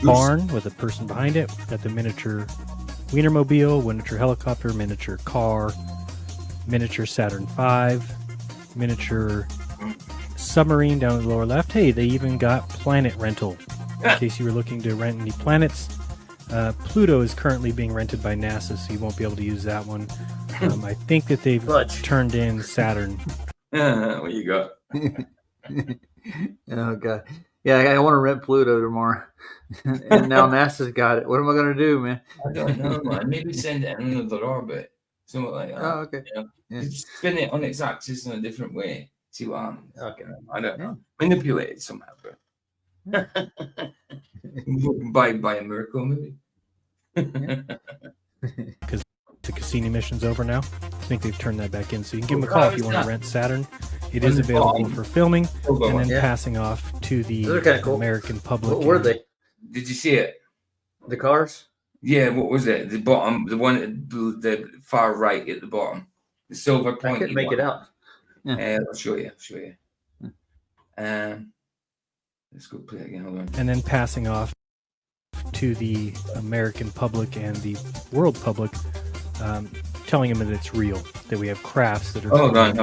barn with a person behind it. We've got the miniature Wienermobile, miniature helicopter, miniature car, miniature Saturn V, miniature submarine down in the lower left. Hey, they even got planet rental. In case you were looking to rent any planets. Pluto is currently being rented by NASA, so you won't be able to use that one. I think that they've turned in Saturn. What you got? Oh, God. Yeah, I want to rent Pluto tomorrow. And now NASA's got it. What am I going to do, man? I don't know, man. Maybe send it in another orbit. Something like that. Oh, okay. Yeah. Spin it on its axis in a different way. See what happens. Okay. I don't know. Manipulate it somehow, bro. by a miracle, maybe. Because the Cassini mission's over now. I think they've turned that back in. So you can give them a call if you want to rent Saturn. It is available for filming and then passing off to the American public. What were they? Did you see it? The cars? Yeah, what was it? The bottom, the one at the far right at the bottom. The silver point. I couldn't make it out. Yeah. I'll show you. Let's go play it again. Hold on. And then passing off to the American public and the world public, telling them that it's real, that we have crafts that are around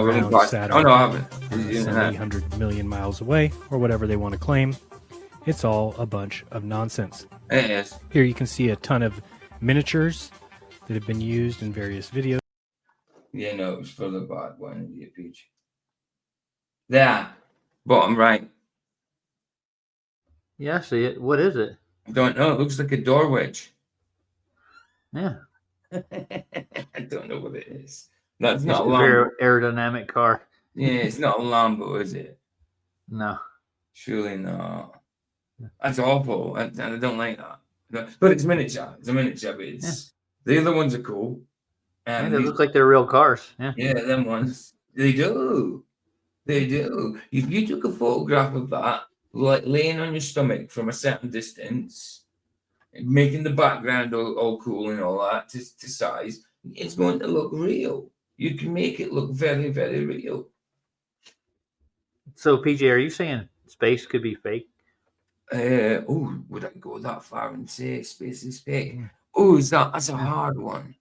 Saturn. Oh, no, I haven't. Some 800 million miles away, or whatever they want to claim. It's all a bunch of nonsense. It is. Here you can see a ton of miniatures that have been used in various videos. Yeah, no, it was further back one, the page. There, bottom right. Yeah, I see it. What is it? I don't know. It looks like a door wedge. Yeah. I don't know what it is. No, it's not a Lambo. Very aerodynamic car. Yeah, it's not a Lambo, is it? No. Surely not. That's awful. I don't like that. But it's miniature. It's a miniature, but the other ones are cool. They look like they're real cars. Yeah, them ones. They do. If you took a photograph of that, like laying on your stomach from a certain distance, making the background all cool and all that to size, it's going to look real. You can make it look very, very real. So, PJ, are you saying space could be fake? Would I go that far and say space is fake? Oh, that's a hard one.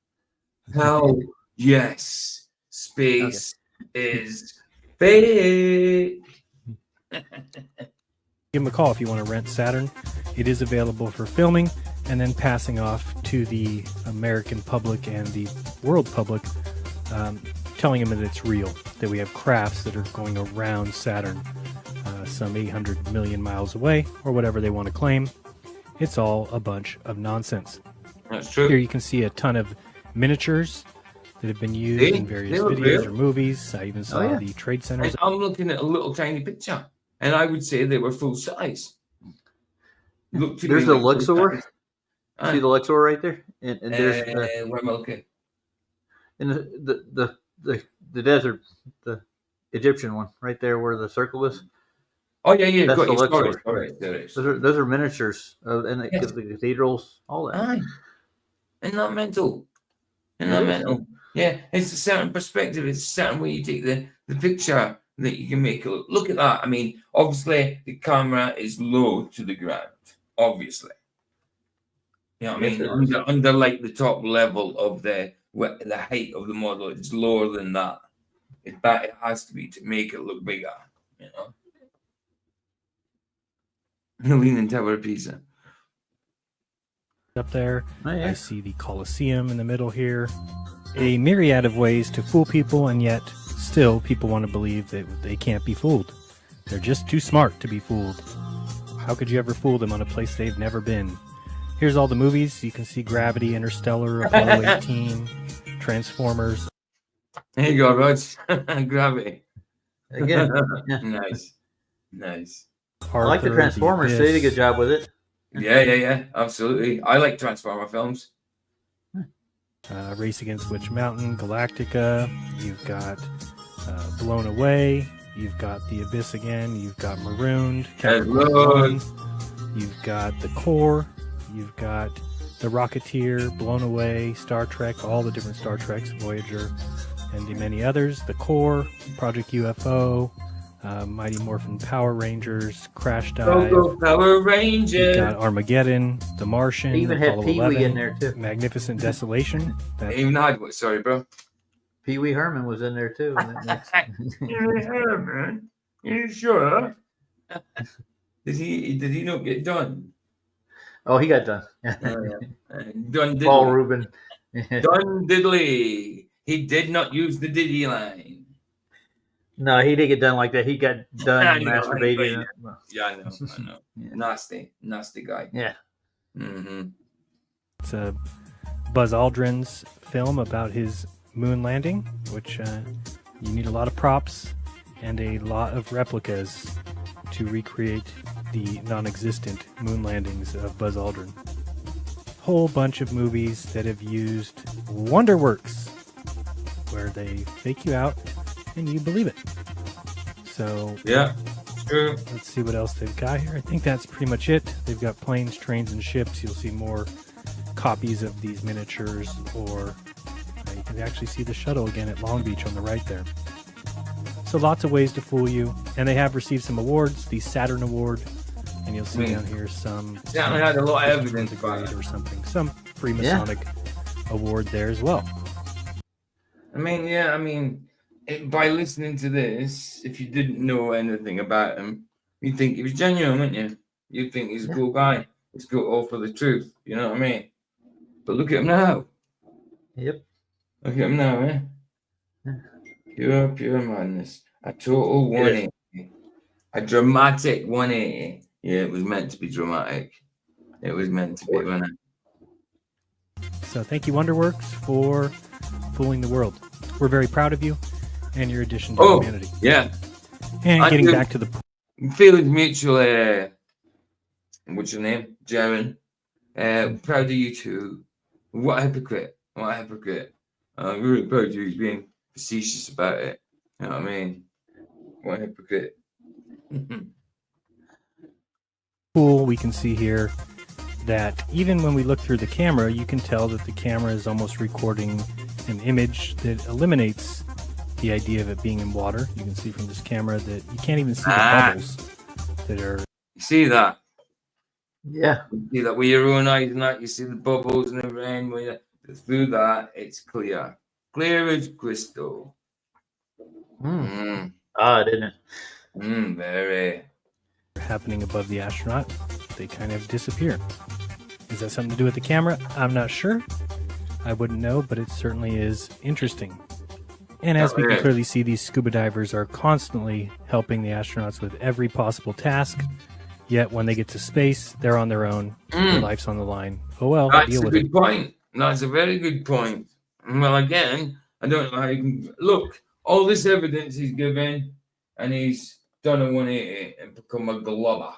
Hell yes, space is fake. Give them a call if you want to rent Saturn. It is available for filming and then passing off to the American public and the world public, telling them that it's real, that we have crafts that are going around Saturn, some 800 million miles away, or whatever they want to claim. It's all a bunch of nonsense. That's true. Here you can see a ton of miniatures that have been used in various videos or movies. I even saw the trade centers. I'm looking at a little tiny picture, and I would say they were full size. There's the Luxor. See the Luxor right there, and there's where am I looking? In the desert, the Egyptian one right there where the circle is. Oh yeah, that's the Luxor. All right, there it is. Those are miniatures and the cathedrals, all that. Aye. Isn't that mental? Yeah, it's a certain perspective. It's a certain way you take the picture that you can make it look at that. I mean, obviously the camera is low to the ground, obviously. You know what I mean? Under like the top level of the height of the model, it's lower than that. It has to be to make it look bigger, you know. Leaning Tower of Pisa. Up there, I see the Colosseum in the middle here. A myriad of ways to fool people, and yet still people want to believe that they can't be fooled. They're just too smart to be fooled. How could you ever fool them on a place they've never been? Here's all the movies. You can see Gravity, Interstellar, Apollo 18, Transformers. There you go, Rog. Gravity. Again. Nice. I like the Transformers. They did a good job with it. Yeah. Absolutely. I like Transformer films. Race Against Witch Mountain, Galactica. You've got Blown Away. You've got The Abyss again. You've got Marooned. You've got The Core. You've got The Rocketeer, Blown Away, Star Trek, all the different Star Treks, Voyager, and the many others. The Core, Project UFO, Mighty Morphin Power Rangers, Crash Dive. Power Rangers. You've got Armageddon, The Martian. They even had Apollo Pee-wee 11, in there too. Magnificent Desolation. Even had what? Sorry, bro. Pee-wee Herman was in there too. Pee-wee Herman? You sure? Did he not get done? Oh, he got done. Done diddly. Paul Rubin. Done diddly. He did not use the diddy line. No, he didn't get done like that. He got done masturbating. Yeah, I know. Yeah. Nasty guy. Yeah. Mm-hmm. It's a Buzz Aldrin's film about his moon landing, which you need a lot of props and a lot of replicas to recreate the non-existent moon landings of Buzz Aldrin. Whole bunch of movies that have used Wonderworks, where they fake you out and you believe it. So yeah, true. Let's see what else they've got here. I think that's pretty much it. They've got planes, trains, and ships. You'll see more copies of these miniatures, or you can actually see the shuttle again at Long Beach on the right there. So lots of ways to fool you, and they have received some awards. The Saturn Award, and you'll see down here some. Saturn had a lot of evidence about it or something. Some Freemasonic award there as well. I mean, by listening to this, if you didn't know anything about him, you'd think he was genuine, wouldn't you? You'd think he's a cool guy. He's got all for the truth. You know what I mean? But look at him now. Yep. Look at him now, eh? Pure madness. A total 180. A dramatic 180. Yeah, it was meant to be dramatic. It was meant to be, wasn't it? So thank you, Wonderworks, for fooling the world. We're very proud of you and your addition to humanity. Yeah. And getting back to the Feelings mutual, what's your name? Jeran. Proud of you too. What a hypocrite. I'm really proud of you. He's being facetious about it. You know what I mean? What a hypocrite. Cool. We can see here that even when we look through the camera, you can tell that the camera is almost recording an image that eliminates the idea of it being in water. You can see from this camera that you can't even see the bubbles that are. You see that? Yeah. You see that with your own eyes and that. You see the bubbles and the rain. Through that, it's clear. Clear as crystal. Didn't it? Very. Happening above the astronaut, they kind of disappear. Is that something to do with the camera? I'm not sure. I wouldn't know, but it certainly is interesting. And as we can clearly see, these scuba divers are constantly helping the astronauts with every possible task. Yet when they get to space, they're on their own. Their life's on the line. Oh well, deal with it. That's a good point. That's a very good point. Well, again, I don't know how you can look. All this evidence he's given, and he's done a 180 and become a globber.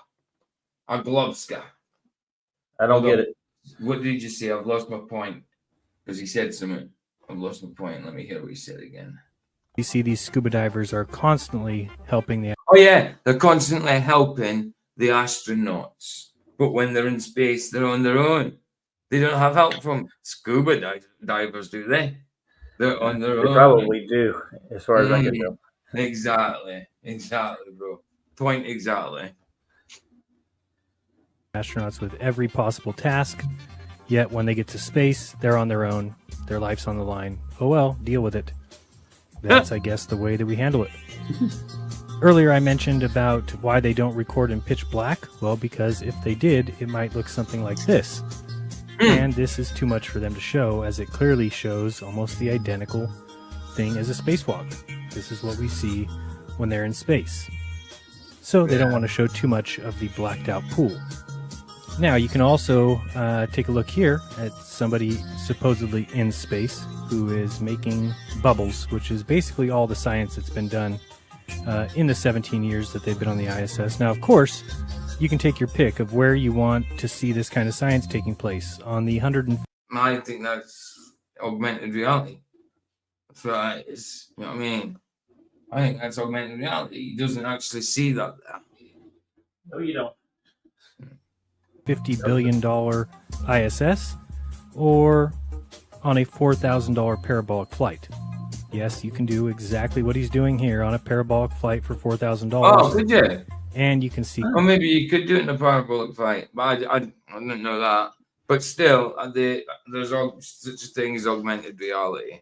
A globska. I don't get it. What did you say? I've lost my point. Because he said something. I've lost my point. Let me hear what he said again. You see these scuba divers are constantly helping the... Oh, yeah. They're constantly helping the astronauts. But when they're in space, they're on their own. They don't have help from scuba divers, do they? They're on their own. They probably do, as far as I can tell. Exactly, bro. Point exactly. Astronauts with every possible task, yet when they get to space, they're on their own. Their life's on the line. Oh well, deal with it. That's, I guess, the way that we handle it. Earlier I mentioned about why they don't record in pitch black. Well, because if they did, it might look something like this. And this is too much for them to show, as it clearly shows almost the identical thing as a spacewalk. This is what we see when they're in space. So they don't want to show too much of the blacked out pool. Now, you can also take a look here at somebody supposedly in space who is making bubbles, which is basically all the science that's been done in the 17 years that they've been on the ISS. Now, of course, you can take your pick of where you want to see this kind of science taking place on the 100. I think that's augmented reality. That's what it is. You know what I mean? I think that's augmented reality. He doesn't actually see that there. No, you don't. $50 billion ISS or on a $4,000 parabolic flight. Yes, you can do exactly what he's doing here on a parabolic flight for $4,000. Oh, could you? And you can see. Or maybe you could do it in a parabolic flight, but I didn't know that. But still, there's such a thing as augmented reality.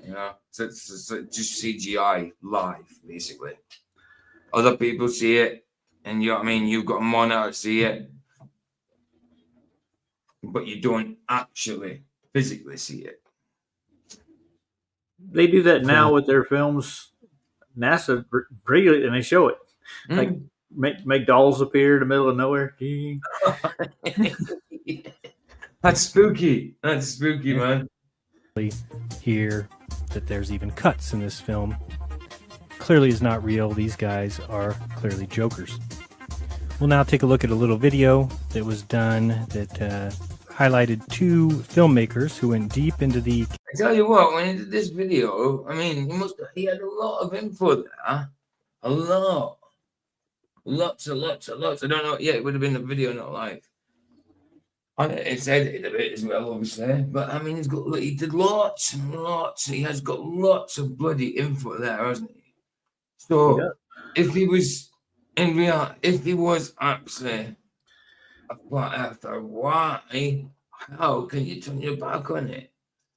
You know, so it's just CGI live, basically. Other people see it, and you know what I mean? You've got a monitor to see it, but you don't actually physically see it. They do that now with their films. NASA brilliant, and they show it. Like make dolls appear in the middle of nowhere. That's spooky. That's spooky, man. Here that there's even cuts in this film. Clearly is not real. These guys are clearly jokers. We'll now take a look at a little video that was done that highlighted two filmmakers who went deep into the... I tell you what, when he did this video, I mean, he had a lot of info there. A lot. Lots. I don't know. Yeah, it would have been a video, not live. It's edited a bit as well, obviously. But, I mean, he did lots and lots. He has got lots of bloody info there, hasn't he? So, if he was actually a flat earther, why? How can you turn your back on it?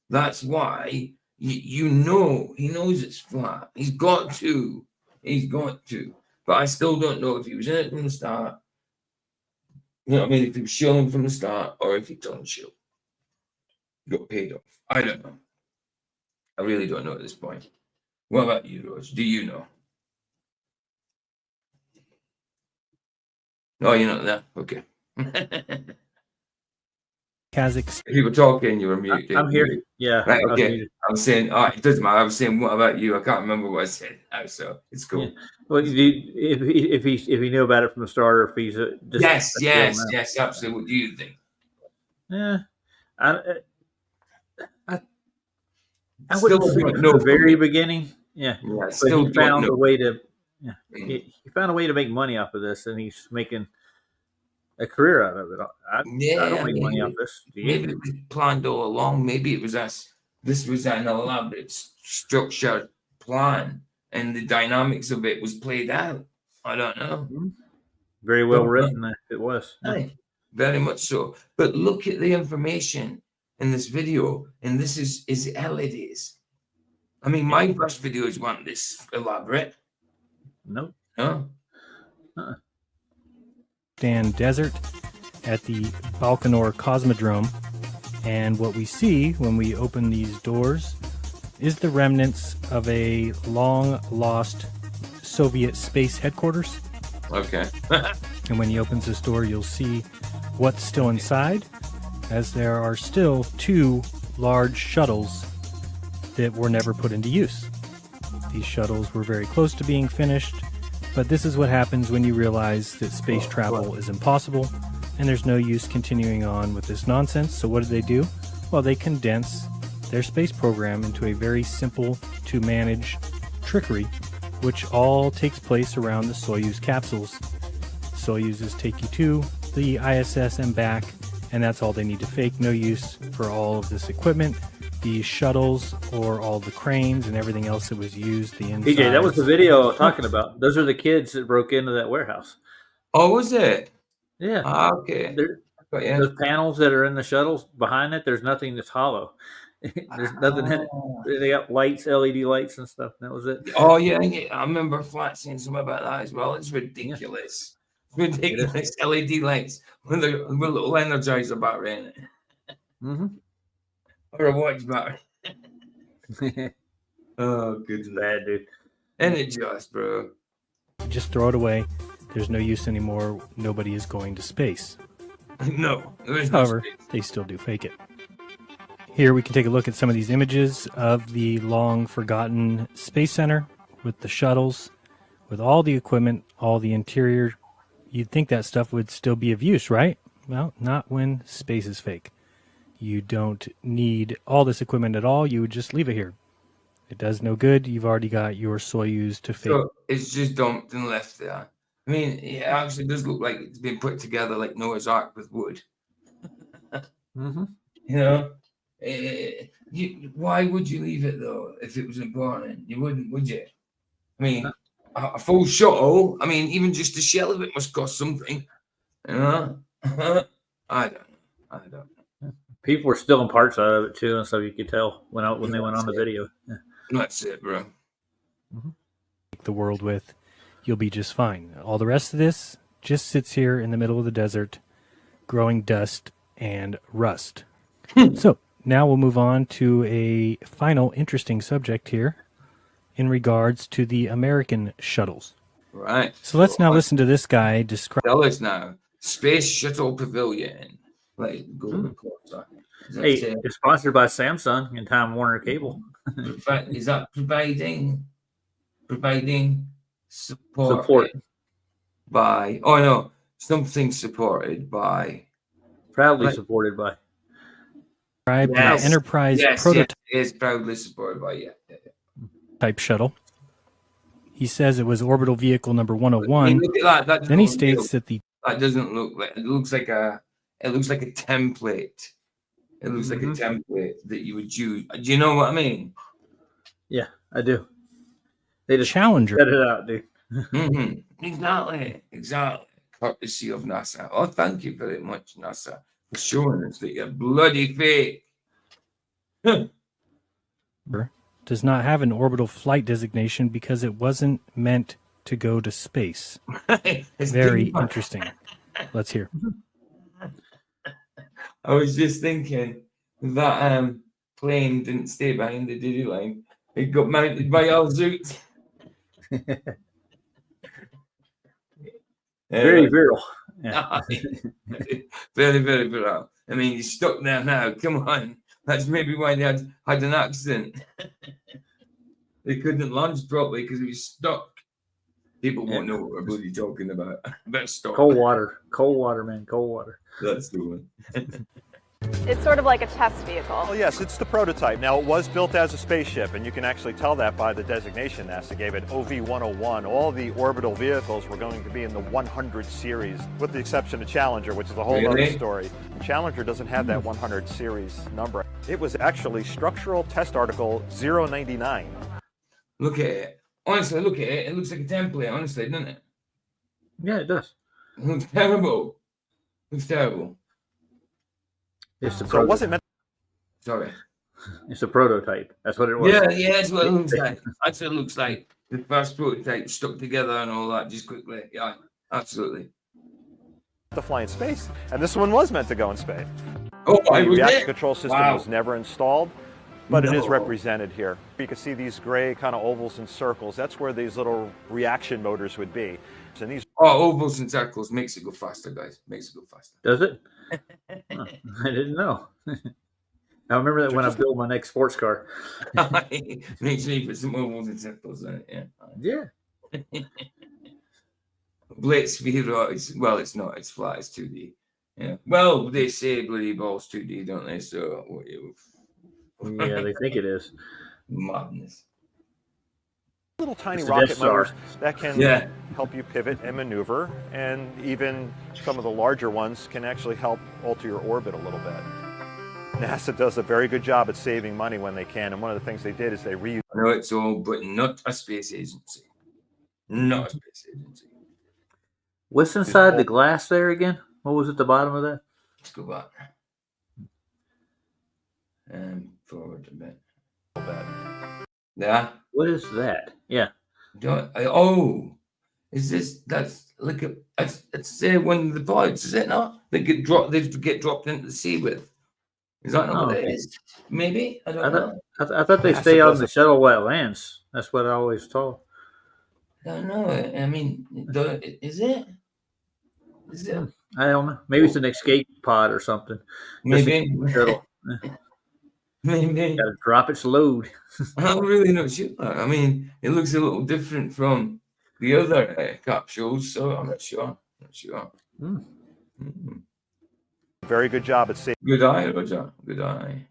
That's why he knows it's flat. He's got to. But I still don't know if he was in it from the start. You know what I mean? If he was shilling from the start or if he turned shill. He got paid off. I don't know. I really don't know at this point. What about you, Rose? Do you know? No, you're not there. Okay. Kazakhstan. If you were talking, you were muted. I'm here. Yeah. Right, okay. I was saying, it doesn't matter. I was saying, what about you? I can't remember what I said now, so it's cool. Yeah. Well, if he knew about it from the start, or if he's just yes, absolutely. What do you think? Yeah, I still wouldn't know the very beginning. Yeah, but he found a way to. Yeah, he found a way to make money off of this, and he's making a career out of it. I don't make money off this. Maybe it was planned all along. Maybe it was us. This was an elaborate, structured plan, and the dynamics of it was played out. I don't know. Very well written. It was. Yeah. Very much so. But look at the information in this video, and this is LEDs. I mean, my first videos weren't this elaborate. Nope. No. Desert at the Baikonur Cosmodrome, and what we see when we open these doors is the remnants of a long lost Soviet space headquarters. Okay. And when he opens this door, you'll see what's still inside, as there are still two large shuttles that were never put into use. These shuttles were very close to being finished, but this is what happens when you realize that space travel is impossible and there's no use continuing on with this nonsense. So what do? Well, they condense their space program into a very simple to manage trickery, which all takes place around the Soyuz capsules. Soyuzes take you to the ISS and back, and that's all they need to fake. No use for all of this equipment the shuttles or all the cranes and everything else that was used. The inside. PJ, that was the video I was talking about. Those are the kids that broke into that warehouse. Oh, was it? Yeah. Okay. Those panels that are in the shuttles behind it, there's nothing that's hollow. There's nothing in it. They got lights, LED lights and stuff. That was it. Oh, yeah. I remember Flat saying something about that as well. It's ridiculous. Yeah. It's ridiculous. LED lights with a little energizer battery in it. Mm-hmm. Or a watch battery. Oh, good. Bad, dude. And it just, bro. Just throw it away. There's no use anymore. Nobody is going to space. No. However, they still do fake it. Here we can take a look at some of these images of the long forgotten Space Center with the shuttles, with all the equipment, all the interior. You'd think that stuff would still be of use, right? Well, not when space is fake. You don't need all this equipment at all. You would just leave it here. It does no good. You've already got your Soyuz to fake. So it's just dumped and left there. I mean, it actually does look like it's been put together like Noah's Ark with wood. Mm-hmm. You know? Why would you leave it, though, if it was important? You wouldn't, would you? I mean, a full shuttle, I mean, even just the shell of it must cost something. You know? I don't know. People were stealing parts out of it, too, and so you could tell when they went on the video. Yeah. That's it, bro. Mm-hmm. The world with, you'll be just fine. All the rest of this just sits here in the middle of the desert, growing dust and rust. So now we'll move on to a final interesting subject here in regards to the American shuttles. Right. So let's now listen to this guy describe. Tell us now. Space Shuttle Pavilion. Like, go to the course. Hey, it's sponsored by Samsung and Time Warner Cable. Is that providing support by? Oh no, something supported by. Proudly supported by. Yes, Enterprise prototype. Yes, is proudly supported by type shuttle. He says it was orbital vehicle number 101. Look at that. Then he states that that doesn't look like it looks like a template. It looks like a template that you would use. Do you know what I mean? Yeah, I do. They just Challenger set it out, dude. Exactly. Courtesy of NASA. Oh, thank you very much, NASA, for showing us that you're bloody fake. does not have an orbital flight designation because it wasn't meant to go to space. Very interesting. Let's hear. I was just thinking that plane didn't stay behind the Diddy line. It got mounted by Al Zoot. Very virile. Yeah. Very, very virile. I mean, he's stuck there now. Come on. That's maybe why they had an accident. They couldn't launch properly because he was stuck. People won't know what we're bloody talking about. Better stop. Cold water, man, cold water. That's the one. It's sort of like a test vehicle. Well, yes, it's the prototype. Now, it was built as a spaceship, and you can actually tell that by the designation NASA gave it, OV-101. All the orbital vehicles were going to be in the 100 series, with the exception of Challenger, which is a whole other story. Challenger doesn't have that 100 series number. It was actually Structural Test Article 099. Look at it. Honestly, look at it. It looks like a template, honestly, doesn't it? Yeah, it does. It looks terrible. It looks terrible. It's the so it wasn't meant. Sorry. It's a prototype. That's what it was. Yeah, that's what it looks like. That's what it looks like. The first prototype stuck together and all that, just quickly. Yeah, absolutely. To fly in space, and this one was meant to go in space. Oh, the reaction control system was never installed, but it is No. represented here. You can see these gray kind of ovals and circles. That's where these little reaction motors would be. And these ovals and circles makes it go faster, guys. Makes it go faster. Does it? Huh, I didn't know. I remember that when I build my next sports car. Make sure you put some ovals and circles in it. Yeah. Blitz Sphere is, well, it's not. It's flat. It's 2D. Yeah. Well, they say bloody balls 2D, don't they? So, yeah, they think it is. Madness. Little tiny rocket motors that can help you pivot and maneuver, and even some of the larger ones can actually help alter your orbit a little bit. NASA does a very good job at saving money when they can, and one of the things they did is they reused. I know it's all, but not a space agency. Not a space agency. What's inside the glass there again? What was at the bottom of that? Let's go back. And forward a bit. Yeah. What is that? Yeah. Is this? That's like a. It's one of the pods, is it not? They get dropped into the sea with. Is that not what it is? Maybe I don't know. I thought they stay on the shuttle while it lands. That's what I always thought. I don't know. I mean, is it? Is it? I don't know. Maybe it's an escape pod or something. Maybe. Maybe. Gotta drop its load. I'm really not sure. I mean, it looks a little different from the other capsules, so I'm not sure. Very good job at saving. Good eye, Roger. Good eye.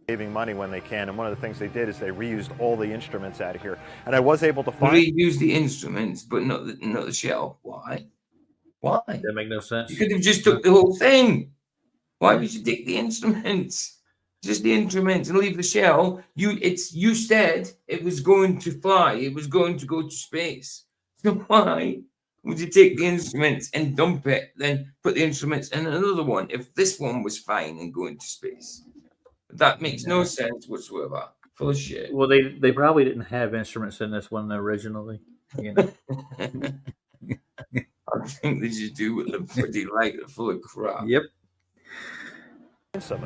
Saving money when they can, and one of the things they did is they reused all the instruments out of here. And I was able to find. Reuse the instruments, but not the shell. Why? That make no sense. You could have just took the whole thing. Why would you take the instruments? Just the instruments and leave the shell. You said it was going to fly. It was going to go to space. So why would you take the instruments and dump it, then put the instruments in another one if this one was fine and going to space? That makes no sense whatsoever. Full of shit. Well, they probably didn't have instruments in this one originally. You know. I think they just do what they're pretty like. They're full of crap. Yep.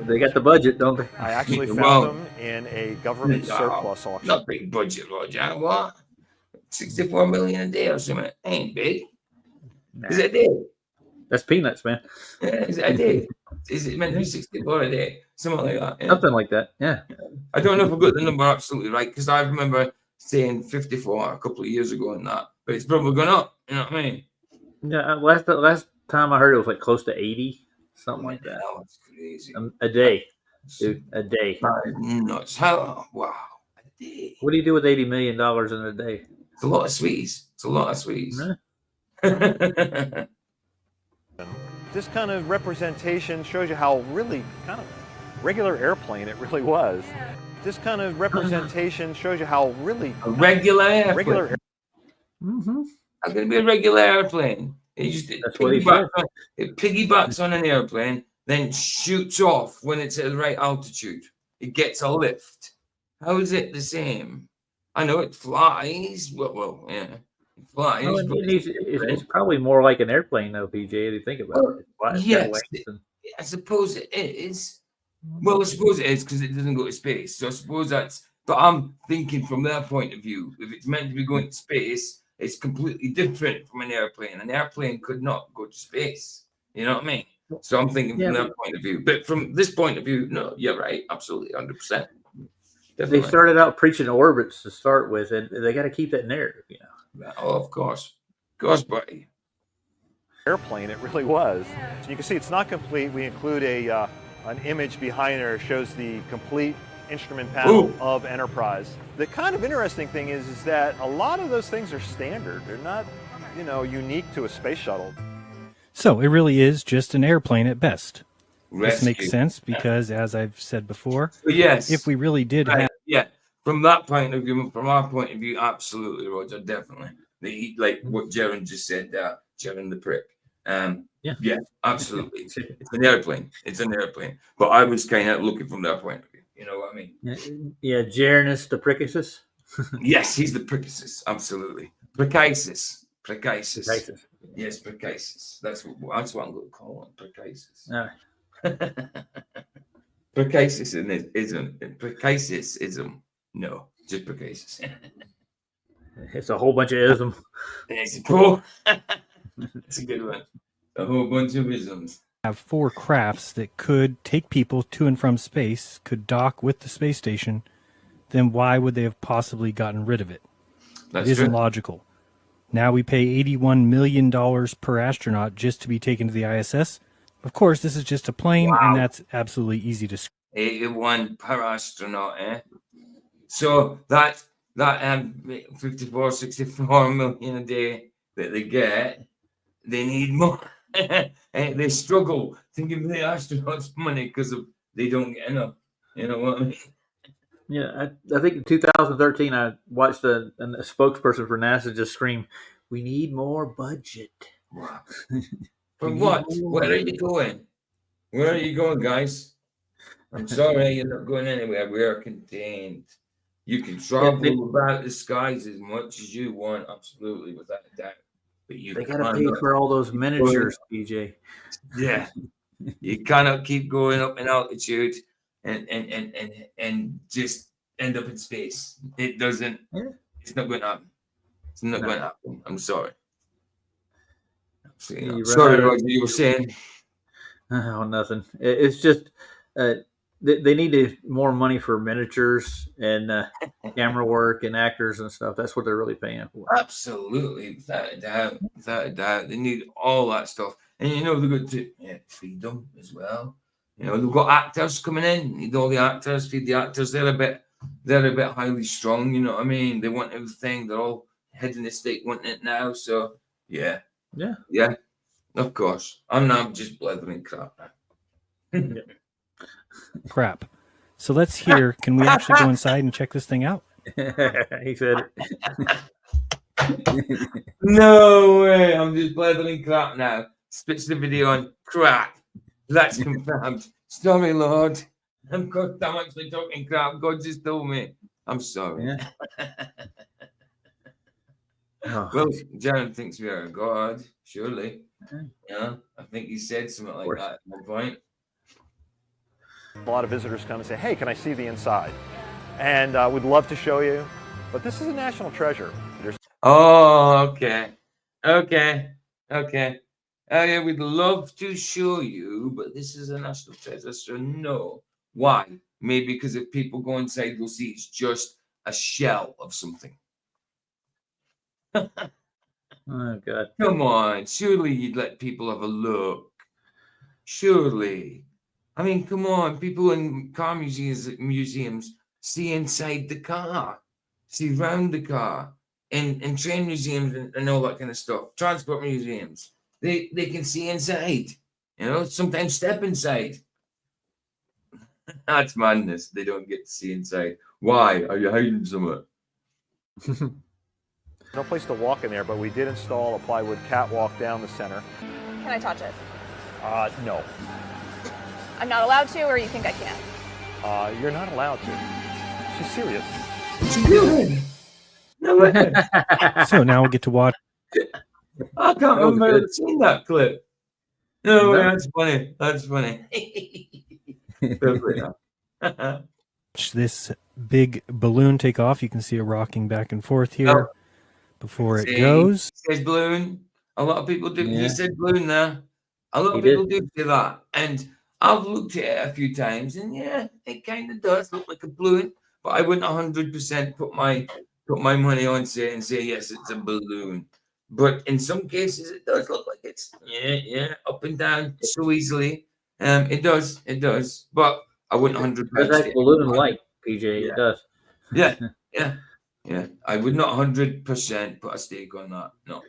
They got the budget, don't they? I actually found them in a government surplus auction. Not big budget, Roger. What? 64 million a day or something. Ain't big. Is it a day? That's peanuts, man. Yeah, is it a day? Is it meant to be 64 a day? Something like that. Yeah. Something like that. Yeah. I don't know if I got the number absolutely right because I remember saying 54 a couple of years ago and that, but it's probably gone up. You know what I mean? Yeah. Last time I heard it was like close to 80. Something like that. That's crazy. A day, dude. A day. Nuts. How? Wow. A day. What do you do with $80 million in a day? It's a lot of sweets. This kind of representation shows you how really kind of regular airplane it really was. This kind of representation shows you how really a regular airplane. Regular. How can it be a regular airplane? It piggybacks on an airplane, then shoots off when it's at the right altitude. It gets a lift. How is it the same? I know it flies. Well, yeah, it flies. Well, it's probably more like an airplane, though, PJ. If you think about it. Yes, I suppose it is. Well, I suppose it is because it doesn't go to space. So I suppose that's. But I'm thinking from their point of view. If it's meant to be going to space, it's completely different from an airplane. An airplane could not go to space. You know what I mean? So I'm thinking from their point of view. But from this point of view, no, you're right. Absolutely, 100%. Definitely. They started out preaching orbits to start with, and they got to keep that narrative, you know. Oh, of course, buddy. Airplane, it really was. So you can see it's not complete. We include an image behind there that shows the complete instrument panel of Enterprise. The kind of interesting thing is that a lot of those things are standard. They're not, unique to a space shuttle. So it really is just an airplane at best. Rescue. This makes sense because, as I've said before, yes, if we really did have... Yeah, from that point of view, from our point of view, absolutely, Roger, definitely. Like what Jeran just said there, Jeran the prick. Yeah, absolutely. It's an airplane. It's an airplane. But I was kind of looking from their point of view. You know what I mean? Yeah, Jeranis the prickasus. Yes, he's the prickasus. Absolutely. Prickasus. Yes, prickasus. That's what I'm going to call him. Prickasus. All right. Prickasusism. No, just prickasus. It's a whole bunch of ism. It's a good one. A whole bunch of isms. Have 4 crafts that could take people to and from space, could dock with the space station, then why would they have possibly gotten rid of it? It isn't logical. Now we pay $81 million per astronaut just to be taken to the ISS. Of course, this is just a plane, and that's absolutely easy to... 81 per astronaut, eh? So that 54, 64 million a day that they get, they need more. They struggle to give the astronauts money because of they don't get enough. You know what I mean? Yeah, I think in 2013 I watched a spokesperson for NASA just scream, "We need more budget." Wow. For what? Where are you going? Where are you going, guys? I'm sorry, you're not going anywhere. We are contained. You can travel about the skies as much as you want, absolutely, without a doubt. But they got to pay for all those miniatures, PJ. Yeah, you cannot keep going up in altitude and just end up in space. It doesn't. Yeah. It's not going to happen. It's not going to happen. I'm sorry. Sorry, Roger. You were saying? Oh, nothing. It's just they need more money for miniatures and camera work and actors and stuff. That's what they're really paying for. Absolutely, without a doubt. Without a doubt, they need all that stuff. And you know, they've got to freedom as well. You know, they've got actors coming in. Need all the actors. Feed the actors. They're a bit highly strung. You know what I mean? They want everything. They're all head in the stake wanting it now. So yeah. Of course, I'm not just blethering crap now. Crap. So let's hear. Can we actually go inside and check this thing out? He said it. No way. I'm just blethering crap now. Spits the video on crap. That's confirmed. Sorry, Lord. I'm actually talking crap. God just told me. I'm sorry. Yeah. Well, Jeran thinks we are a god, surely. Yeah, I think he said something like that at one point. A lot of visitors come and say, "Hey, can I see the inside?" And we'd love to show you, but this is a national treasure. Okay. Yeah, we'd love to show you, but this is a national treasure, so no. Why? Maybe because if people go inside, they'll see it's just a shell of something. Oh, God. Come on. Surely you'd let people have a look. Surely. I mean, come on. People in car museums see inside the car, see round the car, and train museums and all that kind of stuff. Transport museums. They can see inside. You know, sometimes step inside. That's madness. They don't get to see inside. Why? Are you hiding somewhere? No place to walk in there, but we did install a plywood catwalk down the center. Can I touch it? No. I'm not allowed to, or you think I can? You're not allowed to. She's serious. She's good. No way. So now we'll get to watch. I can't remember ever seen that clip. No way, that's funny. That's funny. This big balloon take off. You can see it rocking back and forth here. Before it goes. It says balloon. A lot of people do. Yeah. He said balloon there. A lot of people do say that. And I've looked at it a few times, and yeah, it kind of does look like a balloon. But I wouldn't 100% put my money on it and say yes, it's a balloon. But in some cases, it does look like it's up and down so easily. It does. But I wouldn't 100%. It's like balloon light, PJ. Yeah. It does. Yeah, I would not 100% put a stake on that. No,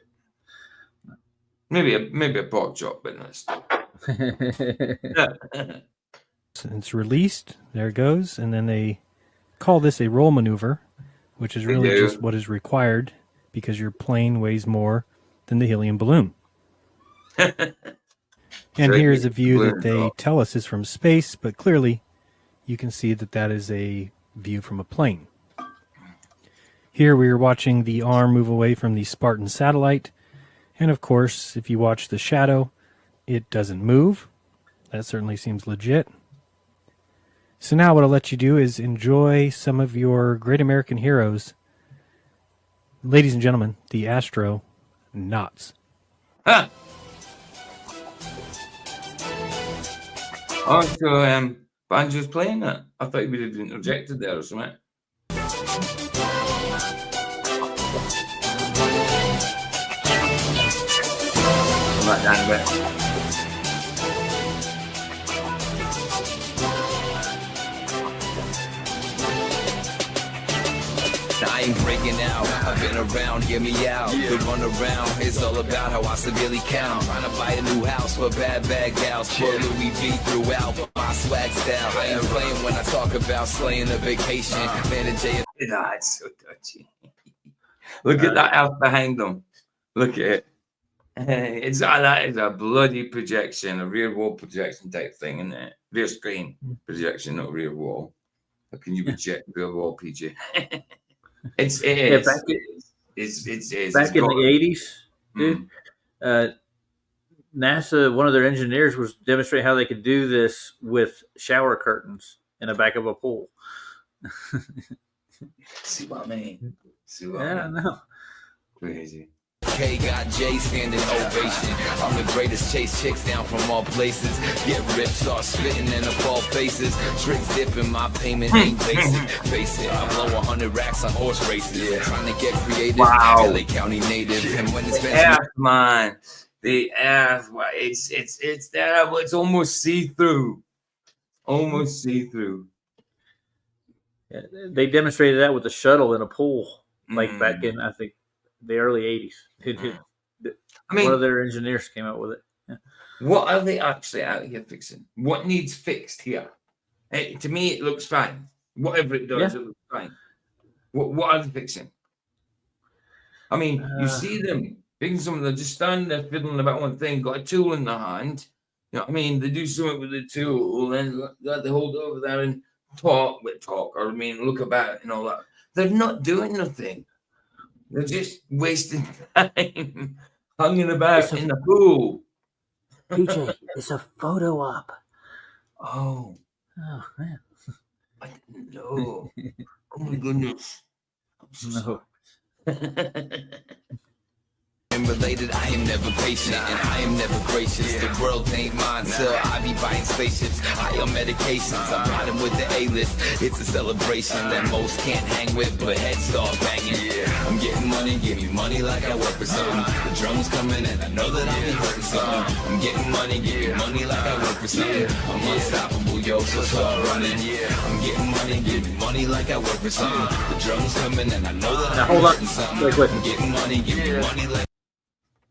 maybe a pork chop, but not a stake. It's released. There it goes, and then they call this a roll maneuver, which is really just what is required because your plane weighs more than the helium balloon. And here's a view that they tell us is from space, but clearly you can see that is a view from a plane. Here we are watching the arm move away from the Spartan satellite. And of course, if you watch the shadow, it doesn't move. That certainly seems legit. So now what I'll let you do is enjoy some of your great American heroes. Ladies and gentlemen, the astronauts. Ah! Oh, so Banjo's playing that. I thought he would have interjected there or something. Not done with. I ain't breaking out. I've been around, hear me out. The run around, it's all about how I severely count. Trying to buy a new house for bad gals. Put Louis V throughout. my swag style. I ain't playing when I talk about slaying a vacation. Man, It's so touchy. Look at that elf behind them. Look at it. That is a bloody projection, a rear wall projection type thing, isn't it? Rear screen projection, not rear wall. How can you project rear wall, PJ? It is. Back in the 80s, dude, NASA, one of their engineers was demonstrating how they could do this with shower curtains in the back of a pool. See what I mean? I know. Crazy. K got J standing ovation. I'm the greatest, chase chicks down from all places. Get ripped, start spitting in the fall faces. Tricks dipping, my payment ain't basic. Face it, I blow 100 racks on horse races. Trying to get creative. Wow. LA County native. And when it's man. The earth, it's there, but it's almost see-through. Almost see-through. Yeah, they demonstrated that with the shuttle in a pool, like back in, I think, the early 80s. One of their engineers came out with it. Yeah. What are they actually out here fixing? What needs fixed here? To me, it looks fine. Whatever it does, it looks fine. What are they fixing? I mean, you see them. They're just standing there fiddling about one thing, got a tool in their hand. You know what I mean? They do something with the tool, and they hold it over there and talk, or look about it and all that. They're not doing nothing. They're just wasting time hanging about in the pool. PJ, it's a photo op. Oh man. I didn't know. Oh my goodness. I'm so sorry. Related, I am never patient and I am never gracious. The world ain't mine till I be buying spaceships. I am medications, I'm riding with the A-list. It's a celebration that most can't hang with, but heads start banging. I'm getting money, give me money like I work for something. The drums coming and I know that I'll be hurting something. I'm getting money, give me money like I work for something. I'm unstoppable, yo, so start running. I'm getting money, give me money like I work for something. The drums coming and I know that I'll be hurting something. I'm getting money, give me money like.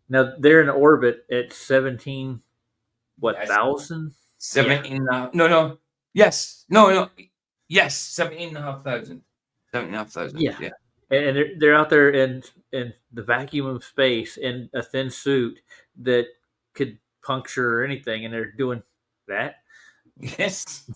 Now they're in orbit at 17, thousand? 17. No. Yes. No. Yes. 17,500. 17,500. Yeah. And they're out there in the vacuum of space in a thin suit that could puncture anything, and they're doing that. Yes.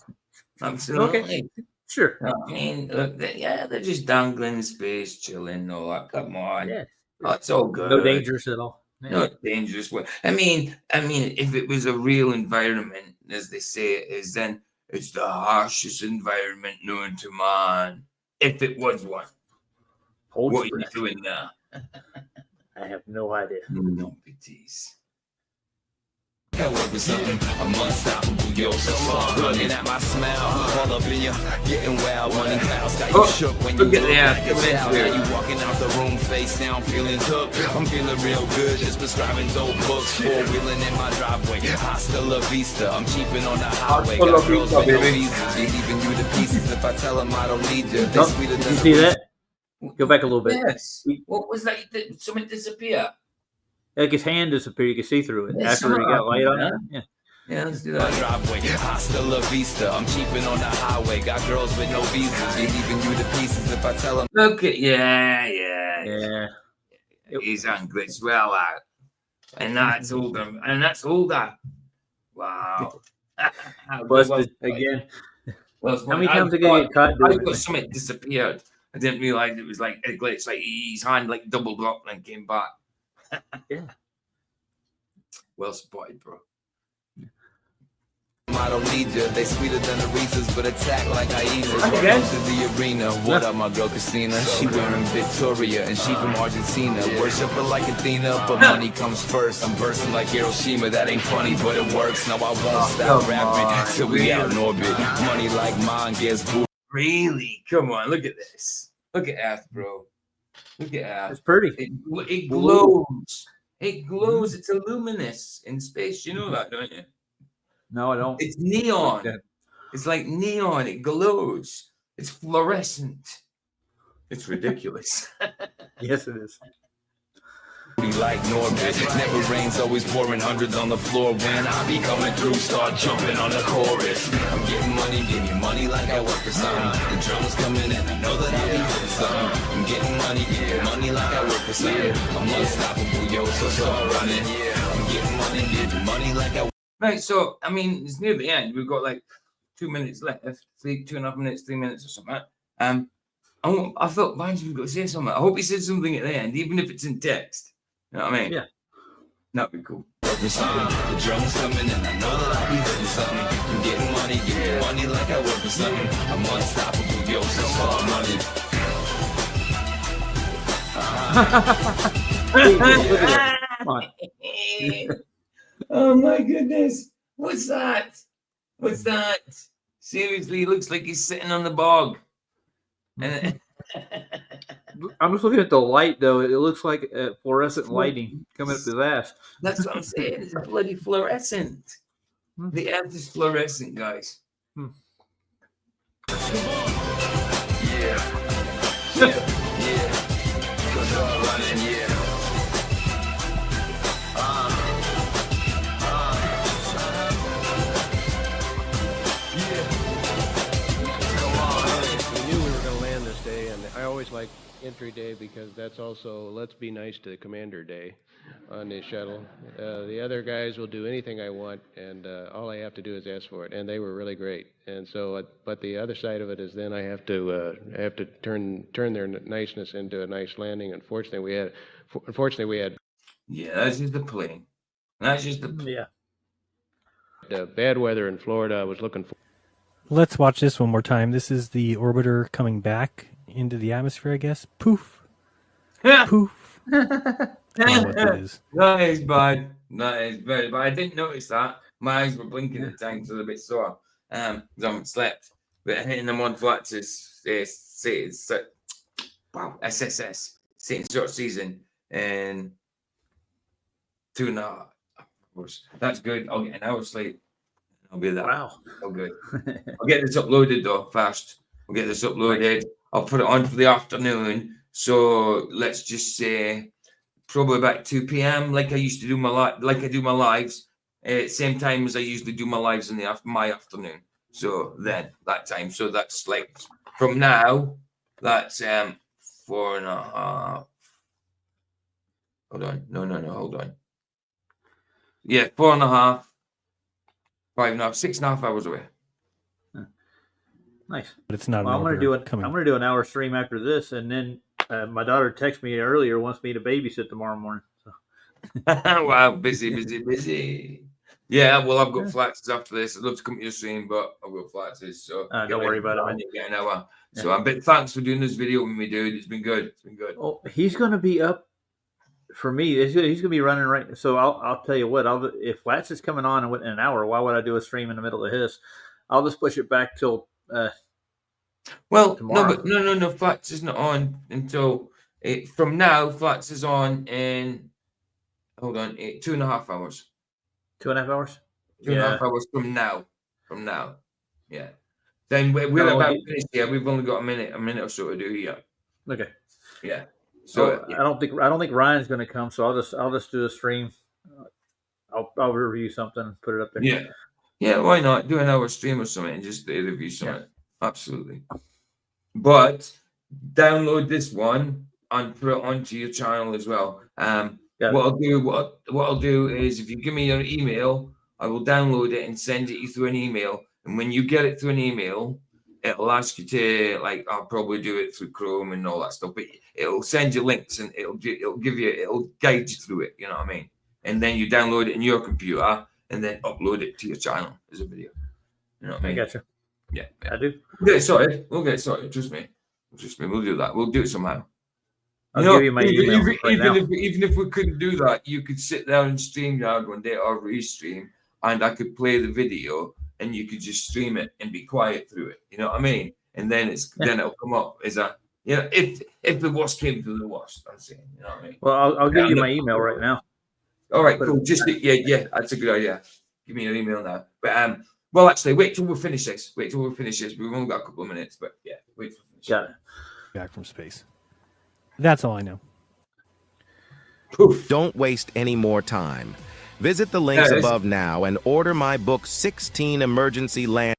Absolutely. Okay. Sure. I mean, look, they're just dangling in space, chilling, all that. Come on. Yeah. That's all good. No dangers at all. Yeah. Not dangerous. I mean, if it was a real environment, as they say it is, then it's the harshest environment known to man. If it was one. What are you doing now? I have no idea. No pities. I work with something, I'm unstoppable, yo, so start running at my smile, all up in you, getting wild, money clouds, got you shook when you look like a child, now you walking out the room, face down, feeling hooked, I'm feeling real good, just prescribing dope books, four-wheeling in my driveway, hasta la vista, I'm cheaping on the highway, got girls with no visas, they leaving you to pieces, if I tell them I don't need you, they sweeter than you see that? Go back a little bit. Yes. What was that? Something disappear? Like his hand disappeared, you could see through it after he got light on it. Yeah, let's do that. Driveway, hasta la vista. I'm cheaping on the highway. Got girls with no visas. They leaving you to pieces if I tell them. Look at yeah. His English well out, and that's older. Wow. Busted again. Well, how many times did he get caught doing it? I thought something disappeared. I didn't realize it was like a glitch. Like his hand like doubled up and came back. Yeah. Well spotted, bro. I don't need you. They sweeter than the Reese's, but attack like hyenas. Welcome to the arena. What up, my girl Christina? She wearing Victoria, and she from Argentina. Worship her like Athena, but money comes first. I'm bursting like Hiroshima. That ain't funny, but it works. Now I won't stop rapping till we out in orbit. Money like mine gets booed. Really? Come on, look at this. Look at Earth, bro. Look at Earth. It's pretty. It glows. It glows. It's luminous in space. You know that, don't you? No, I don't. It's neon. It's like neon. It glows. It's fluorescent. It's ridiculous. Yes, it is. me like Norbit. Never rains, always pouring hundreds on the floor. When I be coming through, start jumping on the chorus. I'm getting money, give me money like I work for something. The drums coming in, I know that I'll be hitting something. I'm getting money, give me money like I work for something. I'm unstoppable, yo, so start running. I'm getting money, give me money like I. Right, so I mean, it's near the end. We've got like 2 minutes left, 2.5 minutes, 3 minutes or something. I thought Banjo was going to say something. I hope he said something at the end, even if it's in text. You know what I mean? Yeah. That'd be cool. The drums coming in, I know that I'll be hitting something. I'm getting money, give me money like I work for something. I'm unstoppable, yo, so start running. Come on. Oh my goodness. What's that? What's that? Seriously, he looks like he's sitting on the bog. And I'm just looking at the light, though. It looks like fluorescent lighting coming up his ass. That's what I'm saying. It's bloody fluorescent. The earth is fluorescent, guys. I always like entry day because that's also let's be nice to the commander day on the shuttle. The other guys will do anything I want, and all I have to do is ask for it, and they were really great. And so, but the other side of it is then I have to turn their niceness into a nice landing. Unfortunately, we had. Yeah, that's just the plane. That's just the bad weather in Florida. I was looking for. Let's watch this one more time. This is the orbiter coming back into the atmosphere, I guess. Poof. Poof. That is bad. That is very bad. I didn't notice that. My eyes were blinking at times, so they're a bit sore. I haven't slept. But hitting them on flats is wow, SSS. Sitting short season and 2.5 hours. That's good. I'll get an hour sleep. I'll be there. Wow. Oh, good. I'll get this uploaded though fast. I'll get this uploaded. I'll put it on for the afternoon. So let's just say probably about 2 p.m. like I used to do my lives same time as I usually do my lives in my afternoon. So then that time. So that's like from now. That's 4.5. Hold on. No. Hold on. Yeah, 4.5. 5.5, 6.5 hours away. Nice. But it's not. Well, I'm going to do an hour stream after this, and then my daughter texted me earlier, wants me to babysit tomorrow morning. So. Wow, busy. Yeah, well, I've got flaxes after this. I'd love to come to your stream, but I've got flaxes, so don't worry about it. Get an hour. Yeah. So, thanks for doing this video with me, dude. It's been good. Oh, he's going to be up for me. He's going to be running right. So I'll tell you what. If Flats is coming on in an hour, why would I do a stream in the middle of his? I'll just push it back till. Tomorrow. No. Flats is not on until from now. Flats is on in 2.5 hours. 2.5 hours. 2.5 hours from now. Yeah. Then we're about finished here. We've only got a minute or so to do here. Okay. Yeah. So I don't think Ryan's going to come. So I'll just do a stream. I'll review something and put it up there. Yeah. Yeah. Why not do an hour stream or something and just review something? Yeah. Absolutely. But download this one and put it onto your channel as well. What I'll do is if you give me your email, I will download it and send it you through an email. And when you get it through an email, it'll ask you to I'll probably do it through Chrome and all that stuff. But it'll send you links and it'll guide you through it. You know what I mean? And then you download it in your computer and then upload it to your channel as a video. You know what I mean? I gotcha. Yeah, I do. We'll get it sorted. Trust me. We'll do that. We'll do it somehow. I'll give you my email even if we couldn't do that, you could sit down and StreamYard one day or restream, and I could play the video, and you could just stream it and be quiet through it. You know what I mean? And then then it'll come up as a if the worst came to the worst. I'm saying, you know what I mean? Well, I'll give you my email right now. All right, cool. Just that's a good idea. Give me your email now. But well, actually, wait till we finish this. We've only got a couple of minutes, but yeah, wait till we finish. Got it. Back from space. That's all I know. Poof. Don't waste any more time. Visit the links above now and order my book, 16 Emergency Land.